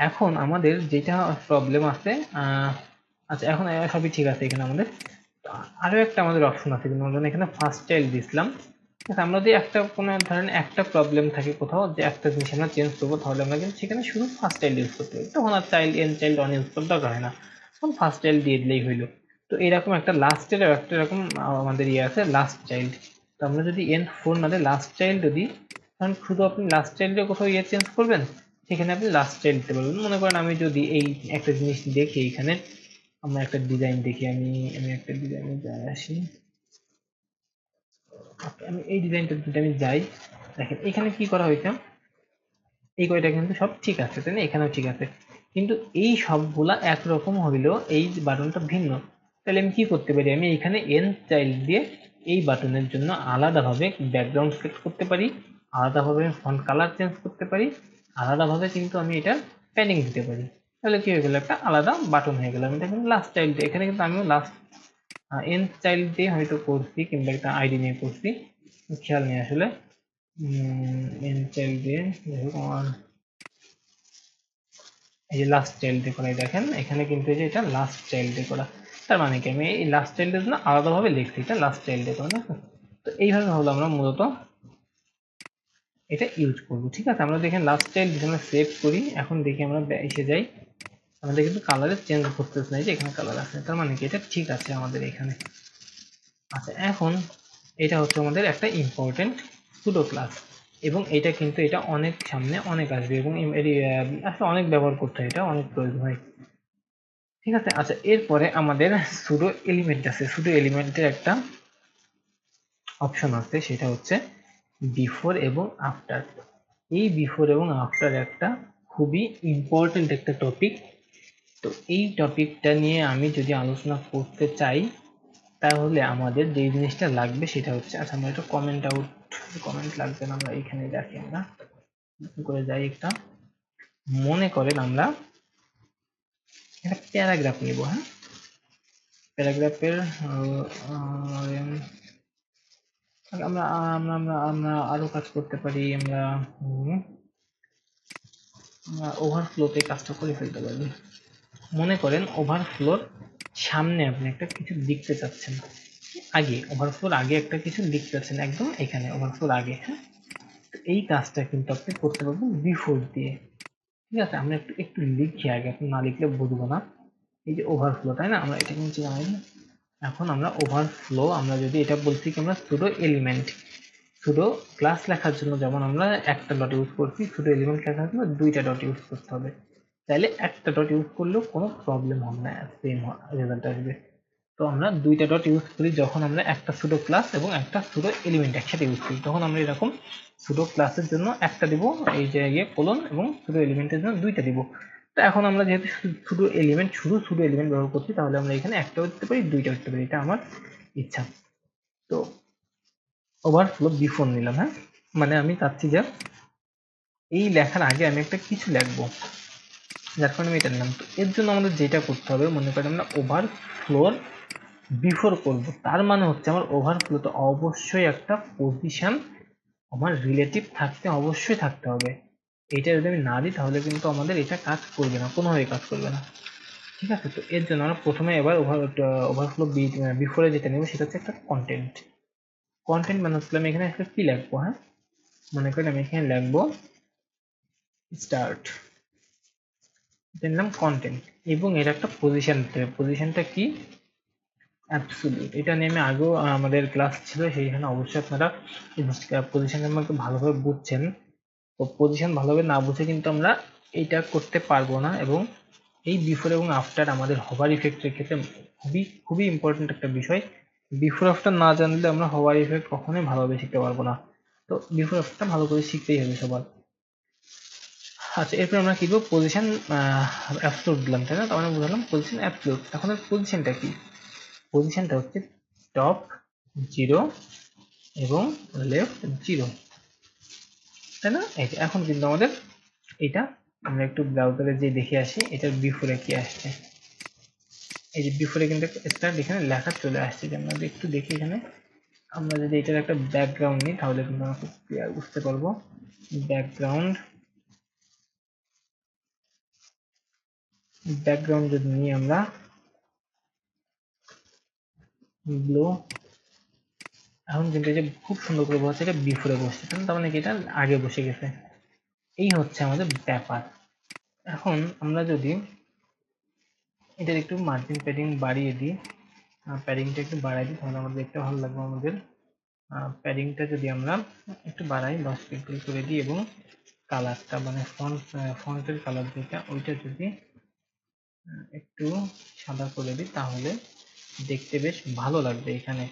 Speaker 1: এখন আমাদের যেটা প্রবলেম আছে, আচ্ছা এখন সবই ঠিক আছে এখানে আমাদের। আরো একটা আমাদের অপশন আছে, কিন্তু আমরা এখানে ফার্স্ট চাইল্ড দিছিলাম। আমরা যদি একটা কোনো ধরেন একটা প্রবলেম থাকে কোথাও যে একটা জিনিস আমরা চেঞ্জ করবো, তাহলে আমরা কিন্তু সেখানে শুধু ফার্স্ট চাইল্ড ইউজ করতে পারি, তখন আর child and child on use করতে দরকার হয় না, তখন ফার্স্ট চাইল্ড দিয়ে দিলেই হইলো। তো এরকম একটা লাস্টের একটা এরকম আমাদের ইয়ে আছে লাস্ট চাইল্ড। তো আমরা যদি এন ফোর না দিয়ে লাস্ট চাইল্ড দিই, তখন শুধু আপনি লাস্ট চাইল্ডে কোথাও ইয়ে চেঞ্জ করবেন, সেখানে আপনি লাস্ট চাইল্ড দিতে পারবেন। মনে করেন আমি যদি এই একটা জিনিস দেখি, এখানে আমরা একটা ডিজাইন দেখি, আমি আমি একটা ডিজাইনে যাই আসি, আমি এই ডিজাইনটা যদি আমি যাই, দেখেন এখানে কি করা হয়েছে, এই কয়টা কিন্তু সব ঠিক আছে, তাই না, এখানেও ঠিক আছে, কিন্তু এই সবগুলা একরকম হইলেও এই বাটনটা ভিন্ন। তাহলে আমি কি করতে পারি, আমি এখানে এন চাইল্ড দিয়ে এই বাটনের জন্য আলাদাভাবে ব্যাকগ্রাউন্ড সিলেক্ট করতে পারি, আলাদাভাবে ফন্ট কালার চেঞ্জ করতে পারি, আলাদাভাবে কিন্তু আমি এটা প্যাডিং দিতে পারি। তাহলে কি হয়ে গেল, একটা আলাদা বাটন হয়ে গেল। আমি দেখুন লাস্ট চাইল্ড, এখানে কিন্তু আমিও লাস্ট এন চাইল্ড দিয়ে হয়তো করছি, কিংবা একটা আইডি নিয়ে করছি, খেয়াল নেই আসলে। এন চাইল্ড দিয়ে দেখুন আমার এই যে লাস্ট চাইল্ড করা, দেখেন এখানে কিন্তু এই যে এটা লাস্ট চাইল্ড করা, তার মানে কি আমি এই লাস্ট চাইল্ডের জন্য আলাদাভাবে লিখছি, এটা লাস্ট চাইল্ড করা না। তো এইভাবে হলো আমরা মূলত এটা ইউজ করবো। ঠিক আছে, আমরা দেখেন লাস্ট চাইল্ড আমরা সেভ করি, এখন দেখি আমরা এসে যাই, আমাদের কিন্তু কালারে চেঞ্জ করতেছে না, যে এখানে কালার আছে, তার মানে কি এটা ঠিক আছে আমাদের এখানে। আচ্ছা, এখন এটা হচ্ছে আমাদের একটা ইম্পর্টেন্ট সুডো ক্লাস, এবং এটা কিন্তু এটা অনেক সামনে অনেক আসবে, এবং আসলে অনেক ব্যবহার করতে হয়, এটা অনেক প্রয়োজন হয়। ঠিক আছে, আচ্ছা এরপরে আমাদের সুডো এলিমেন্ট আছে, সুডো এলিমেন্টের একটা অপশন আছে, সেটা হচ্ছে বিফোর এবং আফটার। এই বিফোর এবং আফটার একটা খুবই ইম্পর্টেন্ট একটা টপিক। তো এই টপিকটা নিয়ে আমি যদি আলোচনা করতে চাই, তাহলে আমাদের যে জিনিসটা লাগবে সেটা হচ্ছে, আচ্ছা আমরা একটা কমেন্ট আউট, কমেন্ট লাগবে না, আমরা এখানে রাখি, আমরা করে যাই একটা, মনে করেন আমরা একটা প্যারাগ্রাফ নিব। হ্যাঁ, প্যারাগ্রাফের আমরা আমরা আমরা আমরা আরো কাজ করতে পারি, আমরা ওভারফ্লোতে কাজটা করে ফেলতে পারি। মনে করেন ওভারফ্লোর সামনে আপনি একটা কিছু লিখতে চাচ্ছেন, আগে ওভারফ্লোর আগে একটা কিছু লিখতে চাচ্ছেন, একদম এখানে ওভারফ্লোর আগে। হ্যাঁ, এই কাজটা কিন্তু আপনি করতে পারবেন বিফোর দিয়ে। ঠিক আছে, আমরা একটু একটু লিখি আগে, আপনি না লিখলে বুঝবো না। এই যে ওভারফ্লো, তাই না, আমরা এটা কিন্তু জানি। এখন আমরা ওভারফ্লো, আমরা যদি এটা বলছি কি আমরা সুডো এলিমেন্ট, সুডো ক্লাস লেখার জন্য যেমন আমরা একটা ডট ইউজ করছি, সুডো এলিমেন্ট লেখার জন্য দুইটা ডট ইউজ করতে হবে। তাহলে একটা ডট ইউজ করলেও কোনো প্রবলেম হবে না, সেম রেজাল্ট আসবে। তো আমরা দুইটা ডট ইউজ করি যখন আমরা একটা সুডো ক্লাস এবং একটা সুডো এলিমেন্ট একসাথে ইউজ করি, তখন আমরা এরকম সুডো ক্লাসের জন্য একটা দিব এই যে কোলন, এবং সুডো এলিমেন্টের জন্য দুইটা দিব। তো এখন আমরা যেহেতু শুধু এলিমেন্ট, শুধু শুধু এলিমেন্ট ব্যবহার করছি, তাহলে আমরা এখানে একটাও দিতে পারি, দুইটা দিতে পারি, এটা আমার ইচ্ছা। তো ওভারফ্লো বিফোর নিলাম। হ্যাঁ, মানে আমি চাচ্ছি যে এই লেখার আগে আমি একটা কিছু লিখবো, যার কারণে আমি এটা নিলাম। তো এর জন্য আমাদের যেটা করতে হবে, মনে করেন আমরা ওভারফ্লোর বিফোর করব, তার মানে হচ্ছে আমার ওভারফ্লোতে অবশ্যই একটা পজিশন আমার রিলেটিভ থাকতে অবশ্যই থাকতে হবে। এটা যদি আমি না দিই, তাহলে কিন্তু আমাদের এটা কাজ করবে না, কোনোভাবেই কাজ করবে না। ঠিক আছে, তো এর জন্য আমরা প্রথমে এবার ওভারফ্লো বিফোরে যেটা নেব সেটা হচ্ছে একটা কন্টেন্ট। কন্টেন্ট মানে হচ্ছে আমি এখানে একটা কি লিখবো, হ্যাঁ, মনে করেন আমি এখানে লিখবো স্টার্ট, এটা নিলাম কন্টেন্ট, এবং এর একটা পজিশন দিতে হবে। পজিশনটা কি, অ্যাবসলিউট, এটা নিয়ে আমি আগেও আমাদের ক্লাস ছিল, সেইখানে অবশ্যই আপনারা পজিশন আমাকে ভালোভাবে বুঝছেন। তো পজিশন ভালোভাবে না বুঝে কিন্তু আমরা এইটা করতে পারবো না, এবং এই বিফোর এবং আফটার আমাদের হভার ইফেক্টের ক্ষেত্রে খুবই খুবই ইম্পর্টেন্ট একটা বিষয়। বিফোর আফটার না জানলে আমরা হভার ইফেক্ট কখনোই ভালোভাবে শিখতে পারবো না। তো বিফোর আফটার ভালো করে শিখতেই হবে সবার। আচ্ছা, এরপর আমরা কি দেবো, পজিশন অ্যাবসলুট দিলাম, তাই না? তার মানে বুঝলাম পজিশন অ্যাবসলুট। এখন পজিশনটা কি? পজিশনটা হচ্ছে টপ 0 এবং লেফট 0, তাই না? এই যে এখন কিন্তু আমাদের এটা, আমরা একটু ব্রাউজারে যে দেখে আসি এটার বিফোরে কি আসছে। এই যে বিফোরে কিন্তু স্টার্ট এখানে লেখা চলে আসছে, যে আমরা একটু দেখি এখানে। আমরা যদি এটার একটা ব্যাকগ্রাউন্ড নিই তাহলে কিন্তু আমরা খুব ক্লিয়ার বুঝতে পারবো। ব্যাকগ্রাউন্ড ব্যাকগ্রাউন্ড যদি নিই আমরা ব্লু, এখন কিন্তু এই যে খুব সুন্দর করে বসছে, এটা বিফোরে বসছে, তার মানে কি এটা আগে বসে গেছে। এই হচ্ছে আমাদের ব্যাপার। এখন আমরা যদি এটার একটু মার্জিন প্যাডিং বাড়িয়ে দিই, প্যাডিংটা একটু বাড়াই দিই, তাহলে আমাদের দেখতে ভালো লাগবে। আমাদের প্যাডিংটা যদি আমরা একটু বাড়াই 10 পিক্সেল করে দিই, এবং কালারটা মানে ফন্টের কালার যেটা ওইটা যদি একটু সাদা করে দিই, তাহলে দেখতে বেশ ভালো লাগবে এখানে।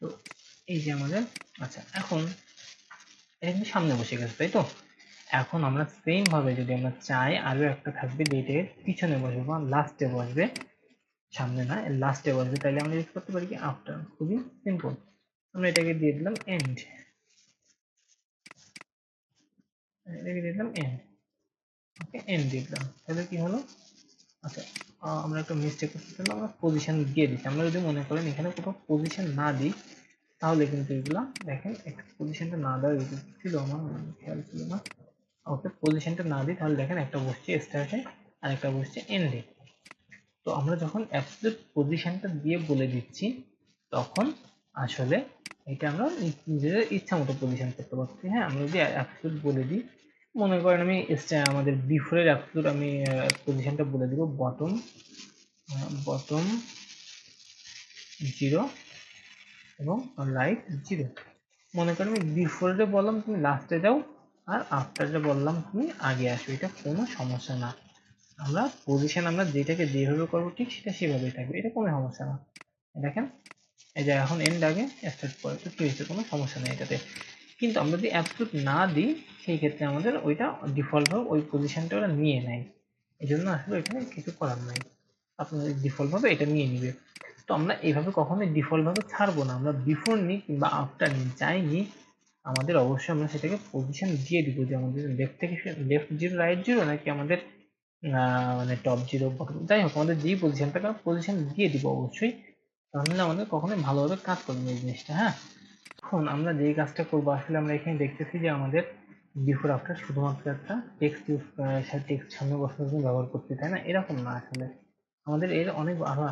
Speaker 1: তো এই যে আমাদের, আচ্ছা এখন এটা সামনে বসে গেছে, তাই তো? এখন আমরা সেম ভাবে যদি আমরা চাই আরো একটা থাকবে যেটা পিছনে বসবে বা লাস্টে বসবে, সামনে না, লাস্টে বসবে, তাহলে আমরা ইউজ করতে পারি কি আফটার। খুবই সিম্পল, আমরা এটাকে দিয়ে দিলাম এন্ড, এটাকে দিয়ে দিলাম এন্ড। ওকে, এন্ড দিয়ে দিলাম, তাহলে কি হলো? আচ্ছা, আমরা একটা মিস্টেক করতে, আমরা পজিশন দিয়ে দিচ্ছি। আমরা যদি মনে করেন এখানে কোথাও পজিশন না দিই, তাহলে কিন্তু এগুলা দেখেন একটা পজিশনটা না দেওয়া উচিত ছিল, আমার খেয়াল ছিল না। ওকে, পজিশনটা না দিই তাহলে দেখেন একটা বসছে স্টার্টে আর একটা বসছে এন্ডে। তো আমরা যখন অ্যাবসলিউট পজিশনটা দিয়ে বলে দিচ্ছি, তখন আসলে এটা আমরা নিজেদের ইচ্ছা মতো পজিশন করতে পারছি। হ্যাঁ, আমরা যদি অ্যাবসলিউট বলে দিই, মনে করেন আমি আমাদের বিফোরের অ্যাবসলিউট আমি পজিশনটা বলে দিব বটম বটম 0 এবং রাইট 0। মনে করো আমি বিফোরে বললাম তুমি লাস্টে যাও, আর আফটারে বললাম তুমি আগে আসো, এটা কোনো সমস্যা না। আমরা পজিশন আমরা যেটাকে যেভাবে করবো ঠিক সেটা সেভাবেই থাকবে, এটা কোনো সমস্যা না। দেখেন এই যে এখন এন্ড আগে স্টার্ট করে, তো কি হয়েছে, কোনো সমস্যা নেই এটাতে। কিন্তু আমরা যদি অ্যাবসলিউট না দিই, সেই ক্ষেত্রে আমাদের ওইটা ডিফল্ট ভাবে ওই পজিশনটা ওরা নিয়ে নেয়। এই জন্য আসলে এখানে কিছু করার নাই, আপনাদের ডিফল্ট ভাবে এটা নিয়ে নিবে। তো আমরা এইভাবে কখনোই ডিফল্ট ভাবে ছাড়বো না, আমরা বিফোর নিই কিংবা আফটার নিই, যাই নিই আমাদের অবশ্যই আমরা সেটাকে পজিশন দিয়ে দিব, যে আমাদের লেফট থেকে লেফট 0 রাইট 0, নাকি আমাদের মানে টপ 0 বটম, যাই হোক আমাদের যেই পজিশনটাকে পজিশন দিয়ে দিব অবশ্যই, তাহলে আমাদের কখনোই ভালোভাবে কাজ করবে এই জিনিসটা। হ্যাঁ, এখন আমরা যেই কাজটা করবো, আসলে আমরা এখানে দেখতেছি যে আমাদের বিফোর আফটার শুধুমাত্র একটা টেক্সট ইউজ, টেক্সট সামনে বসানোর জন্য ব্যবহার করছি, তাই না? এরকম না আসলে, আমাদের এর অনেক আরো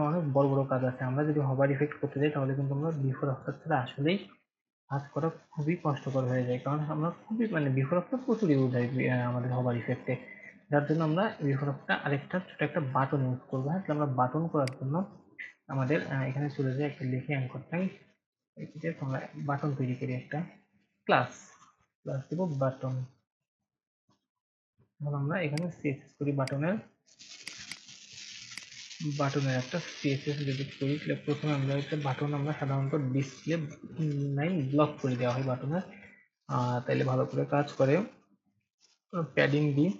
Speaker 1: অনেক বড় বড় কাজ আছে। আমরা যদি হভার ইফেক্ট করতে যাই তাহলে কিন্তু আমরা বিফোর আফটার ছাড়া আসলেই কাজ করা খুবই কষ্টকর হয়ে যায়, কারণ আমরা খুবই মানে বিফোর আফটার প্রচুর ইউজ হয় আমাদের হভার ইফেক্টে। যার জন্য আমরা বিফোর আফটার আরেকটা ছোট একটা বাটন ইউজ করবো। হ্যাঁ, তাহলে আমরা বাটন করার জন্য আমাদের এখানে চলে যাই, একটা লিখে অ্যাঙ্কর টাইম, আমরা বাটন তৈরি করি, একটা ক্লাস ক্লাস দেবো বাটন। আমরা এখানে সিএসএস করি বাটনের, একটা সিএসএস যদি করি, তাহলে প্রথমে আমরা একটা বাটন আমরা সাধারণত ডিসপ্লে লাইন ব্লক করে দেওয়া হয় বাটনের, তাইলে ভালো করে কাজ করে। প্যাডিং দিই,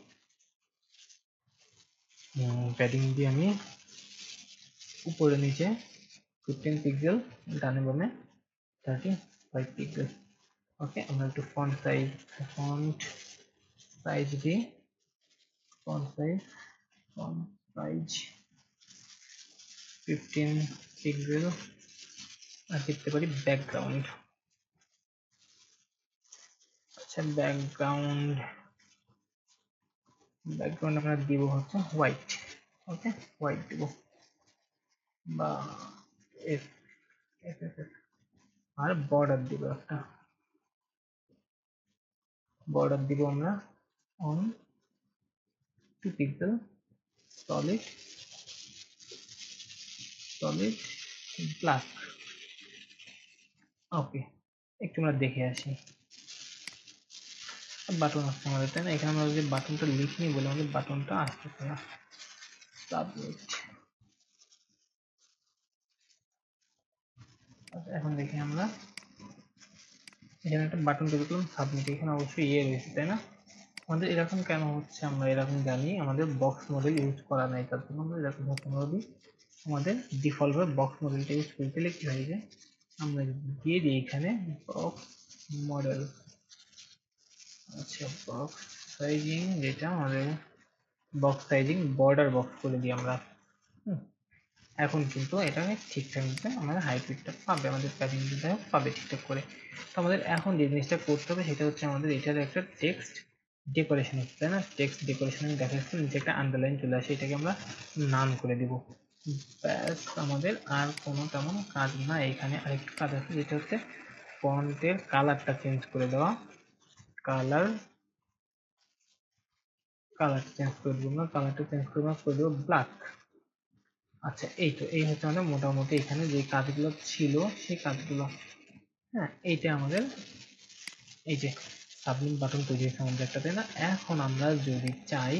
Speaker 1: আমি উপরে নিচে 15 পিক্সেল, ডানে বামে 35 পিক্সেল। ওকে, আমরা একটু ফন্ট সাইজ দিই, ফন্ট সাইজ 15 পিক্সেল। আর লিখতে পারি ব্যাকগ্রাউন্ড। আচ্ছা, ব্যাকগ্রাউন্ড আমরা দিব হচ্ছে হোয়াইট। ওকে, হোয়াইট দিব, বা এফ এফ এফ এফ। আর বর্ডার দিব, একটা বর্ডার দিব আমরা on 2 pixel solid solid black. Okay, একটু আমরা দেখে আসি। বাটন আসছে আমাদের, তাই না? এখানে আমরা যদি বাটনটা লিখিনি বলে আমাদের বাটনটা আসতেছে না। সাবমিট। আচ্ছা, এখন দেখি আমরা এখানে একটা বাটন তৈরি করলাম সাবমিট, এখানে অবশ্যই রয়েছে, তাই না? আমাদের এরকম কেন হচ্ছে আমরা এরকম জানি, আমাদের বক্স মডেল ইউজ করা নাই, তার জন্য আমরা এরকম হচ্ছে। আমরা যদি আমাদের ডিফল্ট ভাবে বক্স মডেলটা ইউজ করি তাহলে কি হয়, যে আমরা দিয়ে দিই এখানে বক্স মডেল। আচ্ছা, বক্স সাইজিং, যেটা আমাদের বক্স সাইজিং বর্ডার বক্স করে দিই আমরা। এখন কিন্তু এটা ঠিকঠাক মতো আমাদের হাইটটা পাবে, আমাদের প্যাডিংটা পাবে ঠিকঠাক করে। তো আমাদের এখন যে জিনিসটা করতে হবে সেটা হচ্ছে আমাদের এটার একটা টেক্সট ডেকোরেশন হচ্ছে, তাই না? টেক্সট ডেকোরেশন দেখা যাচ্ছে নিচে একটা আন্ডারলাইন চলে আসে, এটাকে আমরা নাম করে দিব। ব্যাস, আমাদের আর কোনো তেমন কাজ না। এখানে আরেকটা কাজ আছে, যেটা হচ্ছে ফন্টের কালারটা চেঞ্জ করে দেওয়া। কালার চেঞ্জ করে দেবো না, কালারটা চেঞ্জ করে দেবো ব্ল্যাক। আচ্ছা, এই হচ্ছে আমাদের মোটামুটি এখানে যে কাজগুলো ছিল সেই কাজগুলো। হ্যাঁ, এইটা আমাদের এই যে সাবমিট বাটন তৈরি হয়েছে আমাদের একটা, তাই না? এখন আমরা যদি চাই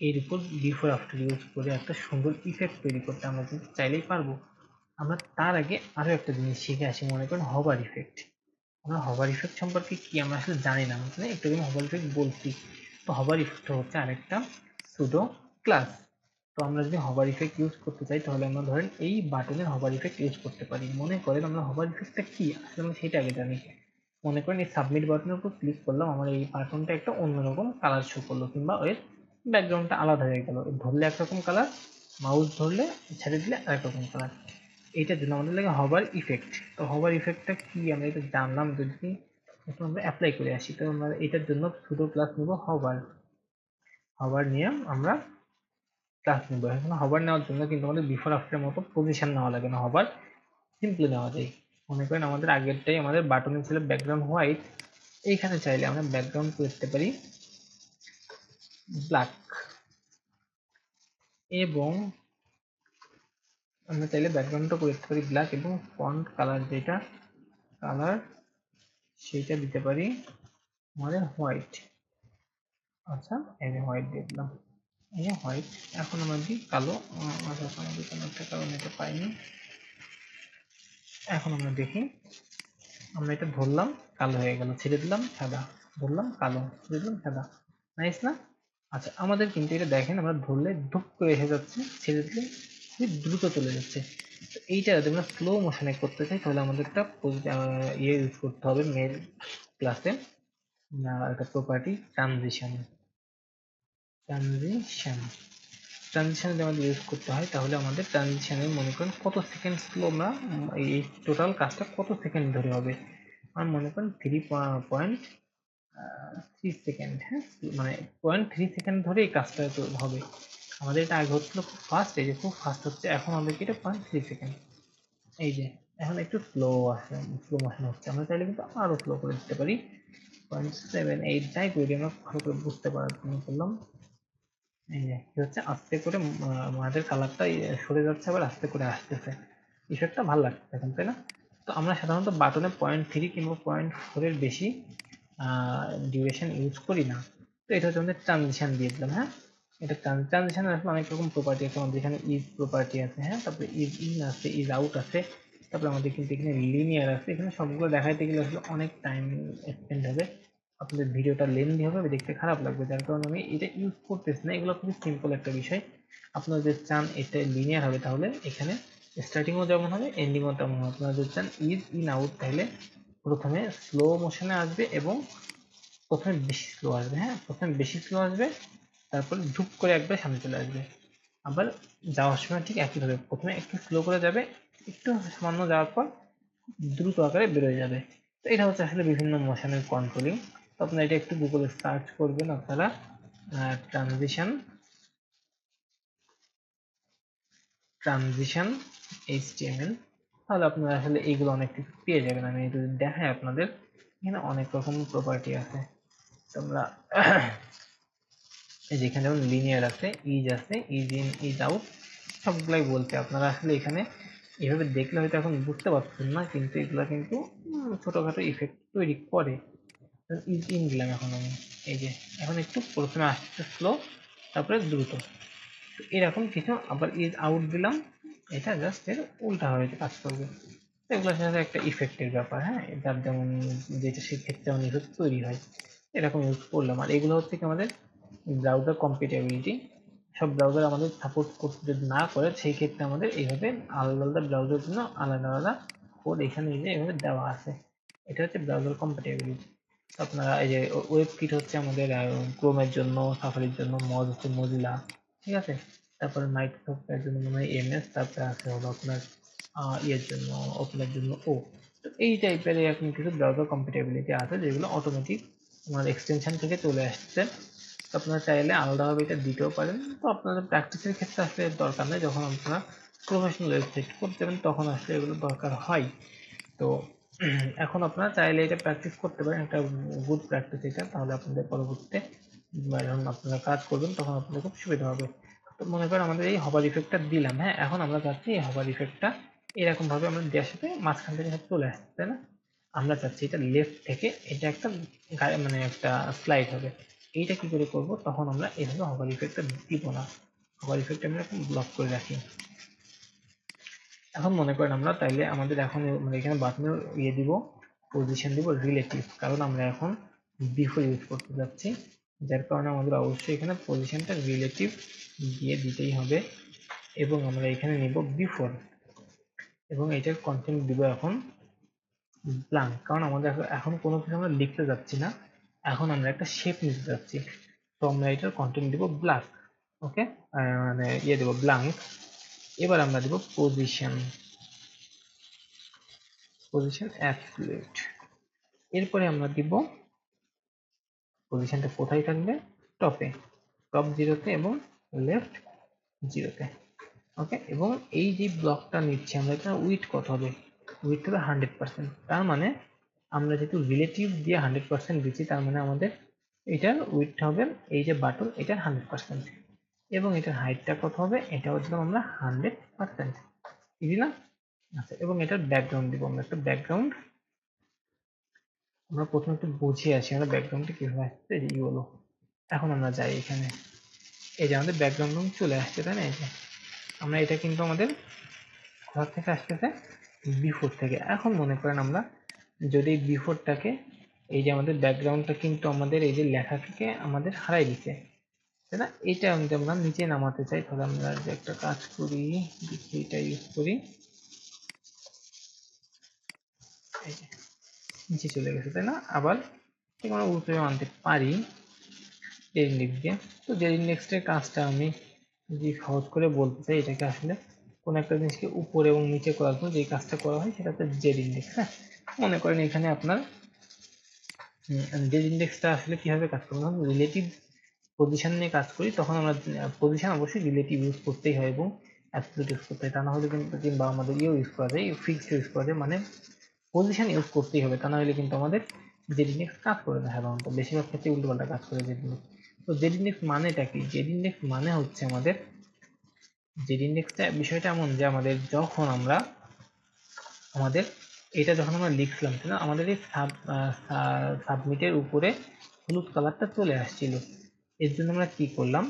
Speaker 1: এর উপর বিফোর আফটার ইউজ করে একটা সুন্দর ইফেক্ট তৈরি করতে, আমরা কিন্তু চাইলেই পারবো। আমরা তার আগে আরো একটা জিনিস শিখে আসি, মনে করেন হভার ইফেক্ট। আমরা হভার ইফেক্ট সম্পর্কে কি আমরা আসলে জানি না, মানে একটু হভার ইফেক্ট বলছি। তো হভার ইফেক্ট হচ্ছে আরেকটা সুডো ক্লাস। তো আমরা যদি হভার ইফেক্ট ইউজ করতে চাই তাহলে আমরা ধরেন এই বাটনের হভার ইফেক্ট ইউজ করতে পারি। মনে করেন আমরা হভার ইফেক্টটা কি আসলে আমরা সেটা আগে জানি। মনে করেন এই সাবমিট বাটনের উপর ক্লিক করলাম, আমার এই বাটনটা একটা অন্যরকম কালার শো করলো, কিংবা এর ব্যাকগ্রাউন্ডটা আলাদা হয়ে গেল। ধরলে একরকম কালার, মাউস ধরলে ছেড়ে দিলে আরেক রকম কালার। এটার জন্য আমাদের লাগে হভার ইফেক্ট। তো হভার ইফেক্টটা কি আমরা এটা জানলাম, যদি একটু আমরা অ্যাপ্লাই করে আসি। তো আমরা এটার জন্য সুডো ক্লাস নিব হভার। হভার নিয়ে আমরা ক্লাস নিব। এখন হভার নেওয়ার জন্য কিন্তু আমাদের বিফোর আফটারের মতো পজিশন নেওয়া লাগে না, হভার সিম্পলি নেওয়া যায়। মনে করেন আমাদের আগেরটাই আমাদের বাটনে ছিল ব্যাকগ্রাউন্ড হোয়াইট, এইখানে চাইলে আমরা ব্যাকগ্রাউন্ড করতে পারি ব্ল্যাক, এবং আমরা চাইলে ব্যাকগ্রাউন্ডটা করতে পারি ব্ল্যাক, এবং ফন্ট কালার যেটা কালার সেটা দিতে পারি আমাদের হোয়াইট। আচ্ছা, এই যে হোয়াইট দিয়ে দিলাম, এই যে হোয়াইট। এখন আমরা দিই কালো। আচ্ছা, আমাদের কোনো একটা কারণে এটা পাইনি। এখন আমরা দেখি, আমরা এটা ধরলাম কালো হয়ে গেল, ছেড়ে দিলাম সাদা, ধরলাম কালো, ছেড়ে দিলাম সাদা। নাইস না? আচ্ছা, আমাদের কিন্তু এটা দেখেন আমরা ধরলে ধুপ করে এসে যাচ্ছে, ছেড়ে দিলে খুব দ্রুত চলে যাচ্ছে। তো এইটা যদি আমরা স্লো মোশনে করতে চাই তাহলে আমাদের একটা ইয়ে ইউজ করতে হবে মেল ক্লাসে, একটা প্রপার্টি ট্রানজিশন। ট্রানজিশন ট্রানজিশন যদি আমাদের ইউজ করতে হয় তাহলে আমাদের ট্রানজিশনে মনে করেন কত সেকেন্ড স্লো, আমরা এই টোটাল কাজটা কত সেকেন্ড ধরে হবে। আমার মনে করেন 3.3 সেকেন্ড, হ্যাঁ, মানে 0.3 সেকেন্ড ধরে এই কাজটা তো হবে। আমাদের এটা আগে হচ্ছিল খুব ফাস্ট, এই যে খুব ফাস্ট হচ্ছে, এখন আমাদের কি এটা 0.3 সেকেন্ড। এই যে এখন একটু স্লো আসে, স্লো মোশন হচ্ছে। আমরা চাইলে কিন্তু আরো স্লো করে দিতে পারি, 0.78 যাই করি আমরা ভালো করে বুঝতে পারার জন্য করলাম। এই যে কি হচ্ছে, আস্তে করে মাঝের কালারটা সরে যাচ্ছে, আবার আস্তে করে আসতেছে। ইফেক্টটা ভালো লাগছে এখন, তাই না? তো আমরা সাধারণত বাটনে 0.3 কিংবা 0.4 এর বেশি ডিউরেশন ইউজ করি না। তো এটা হচ্ছে আমাদের ট্রানজিশন দিয়ে দিলাম। হ্যাঁ, এটা ট্রানজিশনের আসলে অনেক রকম প্রপার্টি আছে আমাদের, এখানে ইজ প্রপার্টি আছে, হ্যাঁ, তারপরে ইজ ইন আছে, ইজ আউট আছে, তারপরে আমাদের কিন্তু এখানে লিনিয়ার আছে। এখানে সবগুলো দেখাইতে গেলে আসলে অনেক টাইম স্পেন্ড হবে, আপনাদের ভিডিওটা লেন্দি হবে, দেখতে খারাপ লাগবে, যার কারণে আমি এটা ইউজ করতেছি না। এগুলো খুবই সিম্পল একটা বিষয়। আপনারা যদি চান এটা লিনিয়ার হবে তাহলে এখানে স্টার্টিংও যেমন হবে এন্ডিংও তেমন হবে। আপনারা যদি চান ইজ ইন আউট তাহলে প্রথমে স্লো মোশনে আসবে এবং প্রথমে বেশি স্লো আসবে। হ্যাঁ, প্রথমে বেশি স্লো আসবে, তারপরে ধুপ করে একবার সামনে চলে আসবে। আবার যাওয়ার সময় ঠিক একইভাবে প্রথমে একটু স্লো করে যাবে, একটু সামান্য যাওয়ার পর দ্রুত আকারে বেরোয় যাবে। তো এটা হচ্ছে আসলে বিভিন্ন মোশনের কন্ট্রোলিং। তো আপনারা এটা একটু গুগলে সার্চ করবেন আপনারা, ট্রানজিশন ট্রানজিশন HTML, তাহলে আপনারা আসলে এইগুলো অনেক কিছু পেয়ে যাবেন। আমি যদি দেখাই আপনাদের, এখানে অনেক রকম প্রপার্টি আছে। তোমরা এই যেখানে যেমন লিনিয়ার আছে, ইজ আছে, ইজ ইন, ইজ আউট, সবগুলাই বলতে আপনারা আসলে এখানে এভাবে দেখলে হয়তো এখন বুঝতে পারছেন না, কিন্তু এগুলা কিন্তু ছোটখাটো ইফেক্ট তৈরি করে। ইজ ইন দিলাম এখন আমি, এই যে এখন একটু প্রথমে আসতে স্লো, তারপরে দ্রুত, তো এরকম কিছু। আবার ইজ আউট দিলাম, এটা জাস্ট এর উল্টা হয়ে কাজ করবে। তো এগুলোর সাথে একটা ইফেক্টের ব্যাপার, হ্যাঁ, যার যেমন যেটা সেক্ষেত্রে যেমন ইফেক্ট তৈরি হয় এরকম ইউজ করলাম। আর এগুলো হচ্ছে কি আমাদের ব্রাউজার কম্পিটেবিলিটি, সব ব্রাউজার আমাদের সাপোর্ট করতে যদি না করে সেই ক্ষেত্রে আমাদের এইভাবে আলাদা আলাদা ব্রাউজারের জন্য আলাদা আলাদা কোড এখানে এই যে এইভাবে দেওয়া আছে। এটা হচ্ছে ব্রাউজার কম্পিটেবিলিটি। আপনারা এই যে ওয়েব কিট হচ্ছে আমাদের ক্রোমের জন্য, সাফারির জন্য, মজ হচ্ছে মজিলা, ঠিক আছে। তারপরে মাইক্রোসফটের জন্য মনে হয় এমএস, তারপরে আছে হলো আপনার ইয়ের জন্য, ওপেনের জন্য ও। তো এই টাইপের এরকম কিছু ব্রাউজার কম্পিটেবিলিটি আছে যেগুলো অটোমেটিক আমার এক্সটেনশন থেকে চলে আসছে। তো আপনারা চাইলে আলাদাভাবে এটা দিতেও পারেন। তো আপনাদের প্র্যাকটিসের ক্ষেত্রে আসলে দরকার নেই, যখন আপনারা প্রফেশনাল ওয়েবসাইট করতে যাবেন তখন আসলে এগুলো দরকার হয়। তো এখন আপনারা চাইলে এটা প্র্যাকটিস করতে পারেন, একটা গুড প্র্যাকটিস এটা, তাহলে আপনাদের পরবর্তীতে যখন আপনারা কাজ করবেন তখন আপনাদের খুব সুবিধা হবে। তো মনে করেন আমাদের এই হবার ইফেক্টটা দিলাম, হ্যাঁ, এখন আমরা চাচ্ছি এই হবার ইফেক্টটা এরকম ভাবে আমরা দেওয়ার সাথে মাঝখান থেকে সব চলে আসছে, তাই না? আমরা চাচ্ছি এটা লেফট থেকে এটা একটা মানে একটা স্লাইড হবে। এইটা কি করে করব? তখন আমরা এইভাবে হবার ইফেক্টটা দিব না, হবার ইফেক্ট আমরা এরকম ব্লক করে রাখি। এখন মনে করেন আমরা তাইলে আমাদের এখন মানে এখানে বাটনের ইয়ে দিব, পজিশন দিব রিলেটিভ, কারণ আমরা এখন বিফোর ইউজ করতে যাচ্ছি, যার কারণে আমাদের অবশ্যই এখানে পজিশনটা রিলেটিভ দিয়ে দিতেই হবে। এবং আমরা এখানে নিব বিফোর, এবং এটার কন্টেন্ট দিব এখন ব্ল্যাঙ্ক, কারণ আমাদের এখন কোনো কিছু আমরা লিখতে যাচ্ছি না, এখন আমরা একটা শেপ নিতে যাচ্ছি। তো আমরা এটার কন্টেন্ট দিব ব্ল্যাক, ওকে, মানে ইয়ে দেবো ব্ল্যাঙ্ক। এবার আমরা দিব পজিশন, পজিশন অ্যাবসলিউট। এরপরে আমরা দিব পজিশনটা কোথায় থাকবে, টপে, টপ 0-তে এবং লেফট 0-তে, ওকে। এবং এই যে ব্লকটা নিচ্ছি আমরা, এটা উইথ কত হবে? উইথ হবে 100%। তার মানে আমরা যেহেতু রিলেটিভ দিয়ে 100% দিচ্ছি, তার মানে আমাদের এটার উইথ হবে এই যে বাটন এটার 100%। এবং এটার হাইটটা কত হবে? এটাও দিলাম আমরা 100%, ইজি না? আচ্ছা, এবং এটার ব্যাকগ্রাউন্ড দিব আমরা একটা ব্যাকগ্রাউন্ড। আমরা প্রথমে একটু বুঝিয়ে আসি আমরা ব্যাকগ্রাউন্ডটা কিভাবে আসছে, এই যে ইয়েলো। এখন আমরা যাই এখানে, এই যে আমাদের ব্যাকগ্রাউন্ড চলে আসছে, তাই না? এই যে আমরা এটা কিন্তু আমাদের কোথা থেকে আসতেছে, বিফোর থেকে। এখন মনে করেন আমরা যদি বিফোরটাকে, এই যে আমাদের ব্যাকগ্রাউন্ডটা কিন্তু আমাদের এই যে লেখাটাকে আমাদের হারাই দিচ্ছে, তাই না? এটা যদি আমরা নিচে নামাতে চাই, তাহলে আমরা যে একটা কাজ করি, এটা ইউজ করি, এই যে নিচে চলে গেছে, তাই না? আবার আমরা উপরে আনতে পারি যে ইন্ডেক্স দিয়ে। তো যে ইন্ডেক্সটার কাজটা আমি যদি সহজ করে বলতে চাই, এটাকে আসলে কোন একটা জিনিসকে উপরে এবং নিচে করার জন্য যে কাজটা করা হয় সেটা হচ্ছে জেড ইন্ডেক্স, হ্যাঁ। মনে করেন এখানে আপনার জেড ইন্ডেক্সটা আসলে কিভাবে কাজ করবে, যখন রিলেটিভ পজিশন নিয়ে কাজ করি তখন আমরা পজিশন অবশ্যই রিলেটিভ ইউজ করতেই হয় এবং অ্যাবসলিউট ইউজ করতে হয়, তা না হলে কিন্তু, কিংবা আমাদের ইউ ইউজ করা যায়, ফিক্সড ইউজ করা যায়, মানে পজিশন ইউজ করতেই হবে, তা না হলে কিন্তু আমাদের জেড ইন্ডেক্স কাজ করে না সাধারণত, বেশিরভাগ ক্ষেত্রে উল্টোপাল্টা কাজ করে জেড ইন্ডেক্স। তো জেড ইন্ডেক্স মানেটা কি? জেড ইন্ডেক্স মানে হচ্ছে আমাদের জেড ইন্ডেক্সটা বিষয়টা এমন যে আমাদের যখন আমরা আমাদের এটা যখন আমরা লিখলাম, তাই না, আমাদের এই সাবমিটের উপরে হলুদ কালারটা চলে আসছিল, এর জন্য আমরা কি করলাম,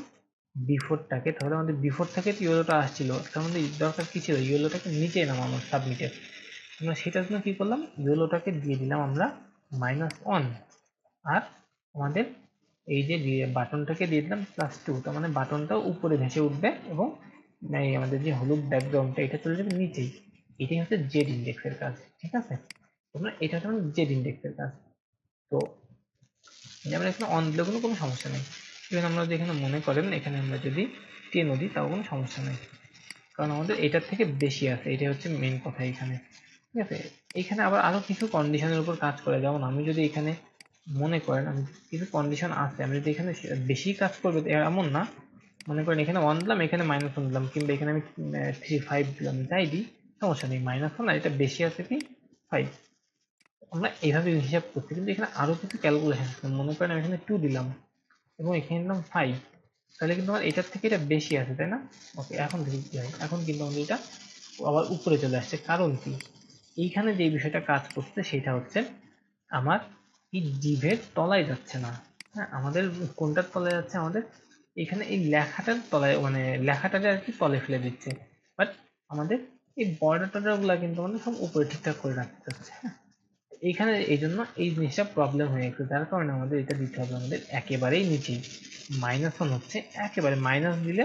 Speaker 1: বিফোরটাকে, তাহলে আমাদের বিফোর থেকে ইয়েলোটা আসছিল, তার মধ্যে দরকার কি ছিল, ইয়েলোটাকে নিচে নামানো সাবমিটের। আমরা সেটার জন্য কি করলাম, ইয়েলোটাকে দিয়ে দিলাম আমরা -1, আর আমাদের এই যে বাটনটাকে দিয়ে দিলাম +2, তার মানে বাটনটাও উপরে ভেসে উঠবে এবং এই আমাদের যে হলুদ ব্যাকগ্রাউন্ডটা এটা চলে যাবে নিচেই। এটাই হচ্ছে জেড ইন্ডেক্সের কাজ, ঠিক আছে? তোমরা এটা হচ্ছে জেড ইন্ডেক্সের কাজ। তো আমরা এখানে অন দিলে কোনো সমস্যা নেই। ইভেন আমরা যদি এখানে মনে করেন এখানে আমরা যদি 10 দিই তাও কোনো সমস্যা নেই, কারণ আমাদের এটার থেকে বেশি আছে, এটাই হচ্ছে মেইন কথা এখানে, ঠিক আছে? এখানে আবার আরো কিছু কন্ডিশনের উপর কাজ করে, যেমন আমি যদি এখানে মনে করেন আমি কিছু কন্ডিশন আছে, আমি যদি এখানে বেশি কাজ করবে এমন না, মনে করেন এখানে 1 দিলাম, এখানে -1 দিলাম, কিংবা এখানে আমি 3 5 দিলাম, যাই দিই সমস্যা নেই, -1 আর এটা বেশি আছে কি 5, আমরা এইভাবে হিসাব করছি। কিন্তু এখানে আরো কিছু ক্যালকুলেশন আছে, মনে করেন আমি এখানে 2 দিলাম এবং এখানে দিলাম 5, তাহলে কিন্তু আমার এটার থেকে এটা বেশি আছে, তাই না? ওকে, এখন দেখি কি হয়, এখন কিন্তু আমাদের এটা আবার উপরে চলে আসছে, কারণ কি এইখানে যে বিষয়টা কাজ করছে সেটা হচ্ছে আমার এই ডিভের তলায় যাচ্ছে না। হ্যাঁ, আমাদের কোনটার তলায় যাচ্ছে, আমাদের এখানে এই লেখাটার তলায়, মানে লেখাটাকে আর কি তলে ফেলে দিচ্ছে। বাট আমাদের এই বর্ডার টর্ডার গুলা কিন্তু আমাদের সব উপরে ঠিকঠাক করে রাখতে হচ্ছে। হ্যাঁ, এইখানে এই জন্য এই জিনিসটা প্রবলেম হয়ে গেছে, যার কারণে আমাদের এটা দিতে হবে আমাদের একেবারেই নিচেই। -1 হচ্ছে একেবারে, মাইনাস দিলে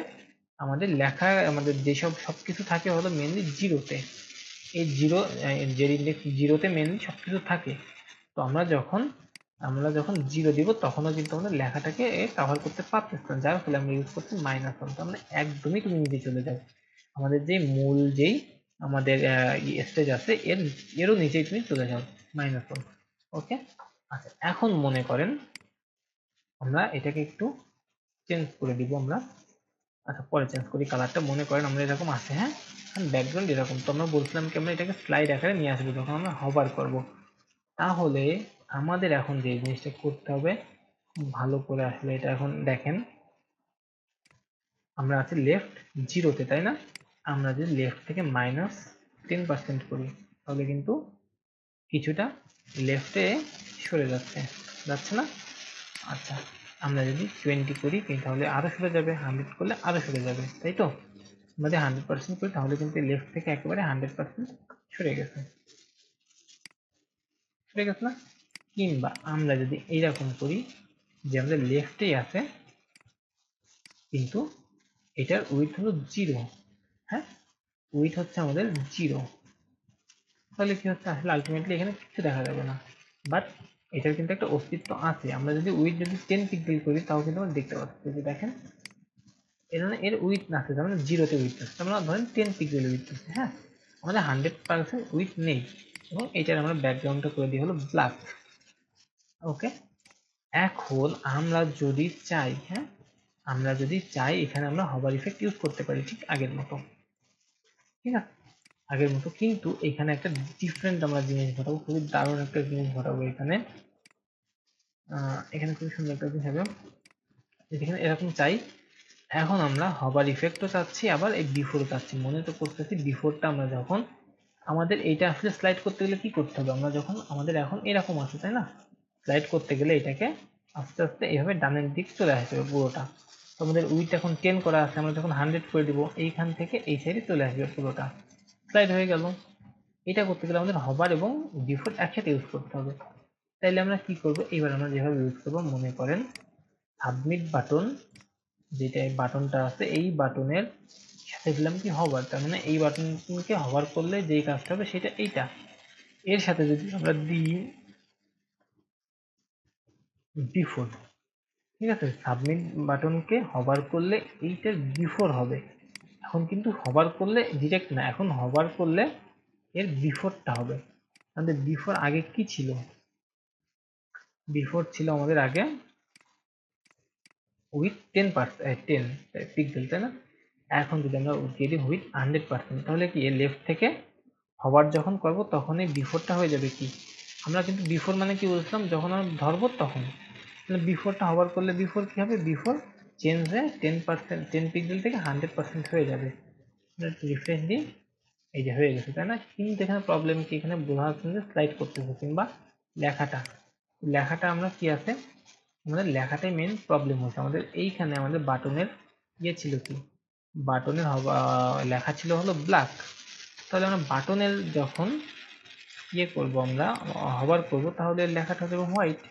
Speaker 1: আমাদের লেখা, আমাদের যেসব সবকিছু থাকে হলো মেনলি জিরোতে। এই জিরো, যে ইন্ডেক্স জিরোতে মেনলি সবকিছু থাকে। তো আমরা যখন জিরো দিব তখনও কিন্তু আমাদের লেখাটাকে কভার করতে পারতেছে না, যার ফলে আমরা ইউজ করছি -1। তো আমরা একদমই তুমি নিচে চলে যাও, আমাদের যে মূল যেই আমাদের স্টেজ আছে এরও নিচেই তুমি চলে যাও, -1। ওকে, আচ্ছা এখন মনে করেন আমরা এটাকে একটু চেঞ্জ করে দিব আমরা। আচ্ছা পরে চেঞ্জ করি কালারটা। মনে করেন আমরা এরকম আছে, হ্যাঁ, ব্যাকগ্রাউন্ড এরকম। তো আমরা বলছিলাম কি আমরা এটাকে স্লাইড আকারে নিয়ে আসবো যখন আমরা হভার করব। তাহলে আমাদের এখন যে জিনিসটা করতে হবে ভালো করে, আসলে এটা এখন দেখেন, আমরা আছি লেফট জিরোতে, তাই না? আমরা যদি লেফট থেকে -10% করি তাহলে কিন্তু কিছুটা লেফটে সরে যাচ্ছে, যাচ্ছে না? আচ্ছা, আমরা যদি 20 করি তাহলে আরো সরে যাবে, 100 করলে আরো সরে যাবে, তাই তো? আমাদের 100% করি তাহলে কিন্তু লেফট থেকে একেবারে 100% সরে গেছে, সরে গেছে না? কিংবা আমরা যদি এইরকম করি যে আমাদের লেফটেই আছে কিন্তু এটার উইথ হলো 0, হ্যাঁ, উইথ হচ্ছে আমাদের 0, তাহলে কি হচ্ছে আসলে আলটিমেটলি এখানে কিছু দেখা যাবে না। বাট এটার কিন্তু একটা অস্তিত্ব আছে। আমরা যদি উইথ যদি 10 পিক্সেল করি তাও কিন্তু আমরা দেখতে পাচ্ছি যে দেখেন এর মানে এর উইথ না আছে, তার মানে জিরোতে উইথ আছে, আমরা ধরেন 10 পিক্সেল উইথ আছে, হ্যাঁ, আমাদের 100% উইথ নেই। এবং এটার আমরা ব্যাকগ্রাউন্ডটা করে দিই হলো ব্ল্যাক। ওকে, এখন আমরা যদি চাই, হ্যাঁ, আমরা যদি চাই এখানে আমরা হভার ইফেক্ট ইউজ করতে পারি ঠিক আগের মতো, ঠিক আছে, আগের মতো। কিন্তু এখানে একটা ডিফারেন্ট আমরা জিনিস ঘটাবো, খুবই দারুণ একটা জিনিস ঘটাবো এখানে। এখানে খুবই সুন্দর একটা জিনিস হবে, এখানে এরকম চাই। এখন আমরা হভার ইফেক্টও চাচ্ছি, আবার এই বিফোরও চাচ্ছি। মনে তো করতেছি বিফোরটা আমরা যখন আমাদের এইটা আসলে স্লাইড করতে গেলে কি করতে হবে, আমরা যখন আমাদের এখন এরকম আছে তাই না, স্লাইড করতে গেলে এটাকে আস্তে আস্তে এইভাবে ডানের দিক চলে আসবে পুরোটা। তো আমাদের উইথ এখন 10 করা আছে, আমরা যখন 100 করে দিব এইখান থেকে এই সাইডে চলে আসবে পুরোটা, স্লাইড হয়ে গেল। এটা করতে গেলে আমাদের হভার এবং ডিফল্ট একসাথে ইউজ করতে হবে। তাইলে আমরা কি করব, এবার আমরা যেভাবে ইউজ করব, মনে করেন সাবমিট বাটন, যেটা বাটনটা আছে এই বাটনের সাথে দিলাম কি হভার, তার মানে এই বাটনকে হভার করলে যেই কাজটা হবে সেটা এইটা। এর সাথে যদি আমরা দিই বিফোর, ঠিক আছে, সাবমিট বাটনকে হভার করলে এইটার বিফোর হবে। এখন কিন্তু হভার করলে ডিরেক্ট না, এখন হভার করলে এর বিফোরটা হবে। আমাদের বিফোর আগে কি ছিল, বিফোর ছিল আমাদের আগে উইথ 10 পিক্সেল, তাই না? এখন যদি আমরা দিয়ে দিই উইথ 100%, তাহলে কি এর লেফট থেকে হবার যখন করব তখন এই বিফোরটা হয়ে যাবে কি, আমরা কিন্তু বিফোর মানে কি বলছিলাম, যখন আমরা ধরবো তখন, তাহলে বিফোরটা হবার করলে বিফোর কি হবে, বিফোর চেঞ্জ হয়ে 10%, 10 পিক্সেল থেকে 100% হয়ে যাবে। রিফ্রেশ দিই, এই যে হয়ে গেছে, তাই না? কিন্তু এখানে প্রবলেম কি, এখানে বোঝা যাচ্ছে যে স্লাইড করতেছে, কিংবা লেখাটা, লেখাটা আমরা কি আছে, আমাদের লেখাটাই মেন প্রবলেম হচ্ছে। আমাদের এইখানে আমাদের বাটনের ইয়ে ছিল কি, বাটনের লেখা ছিল হলো ব্ল্যাক, তাহলে আমরা বাটনের যখন ইয়ে করব, আমরা হবার করব, তাহলে লেখাটা হবে হোয়াইট।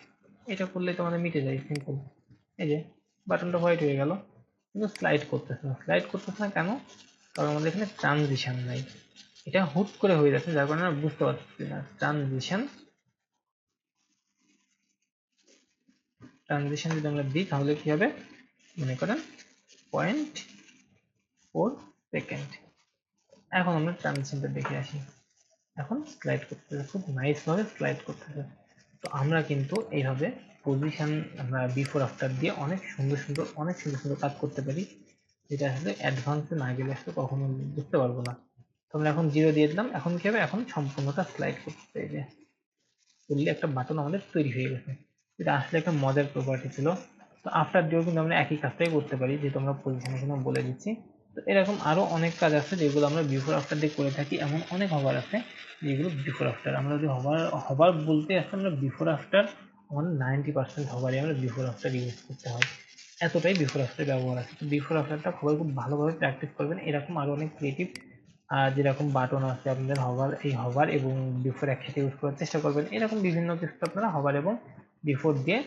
Speaker 1: এটা করলে তো আমাদের মিটে যায়, সিম্পল। এই যে বাটনটা হোয়াইট হয়ে গেল, কিন্তু স্লাইড করতেছে না। স্লাইড করতেছে না কেন, কারণ আমাদের এখানে ট্রানজিশন নাই, এটা হুট করে হয়ে যাচ্ছে, যার কারণে আমরা বুঝতে পারছি না। ট্রানজিশন, ট্রানজিশন যদি আমরা দিই তাহলে কি হবে, মনে করেন 0.4 সেকেন্ড। এখন আমরা ট্রানজিশনটা দেখে আসি, এখন স্লাইড করতেছে, খুব নাইস ভাবে স্লাইড করতেছে। তো আমরা কিন্তু এইভাবে পজিশন, আমরা বিফোর আফটার দিয়ে অনেক সুন্দর সুন্দর কাজ করতে পারি, যেটা আসলে অ্যাডভান্সে না গেলে আসলে কখনো বুঝতে পারবো না। তো আমরা এখন 0 দিয়ে দিলাম, এখন কি হবে, এখন সম্পূর্ণটা স্লাইড করতে, এই যে করলে একটা বাটন আমাদের তৈরি হয়ে গেছে। এটা আসলে একটা মজার প্রপার্টি ছিল। তো আফটার দিয়েও কিন্তু আমরা একই কাজটাই করতে পারি, যেহেতু আমরা পজিশনের জন্য বলে দিচ্ছি। তো এরকম আরো অনেক কাজ আছে যেগুলো আমরা বিফোর আফটার দিয়ে করে থাকি। এমন অনেক হভার আছে যেগুলো বিফোর আফটার। আমরা যদি হভার হভার বলতে আসলে আমরা বিফোর আফটার আমাদের 90% হভারই আমরা বিফোর আফটার ইউজ করতে হয়, এতটাই বিফোর আফটার ব্যবহার আছে। তো বিফোর আফটারটা সবাই খুব ভালোভাবে প্র্যাকটিস করবেন। এরকম আরো অনেক ক্রিয়েটিভ যেরকম বাটন আছে আপনাদের হভার, এই হভার এবং বিফোর একসাথে ইউজ করার চেষ্টা করবেন। এরকম বিভিন্ন কিছু আপনারা হভার এবং বিফোর দিয়ে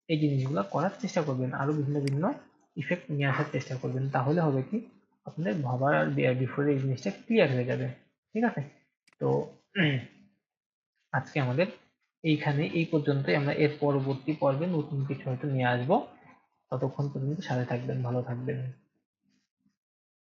Speaker 1: এই জিনিসগুলো করার চেষ্টা করবেন, আরো বিভিন্ন বিভিন্ন ইফেক্ট নিয়ে আসার চেষ্টা করবেন। তাহলে হবে কি আপনাদের হভার আর বিফোর এই জিনিসটা ক্লিয়ার হয়ে যাবে। ঠিক আছে? তো আজকে আমাদের এইখানে এই পর্যন্তই। আমরা এর পরবর্তী পর্বে নতুন কিছু হয়তো নিয়ে আসবো। ততক্ষণ পর্যন্ত সাথে থাকবেন, ভালো থাকবেন।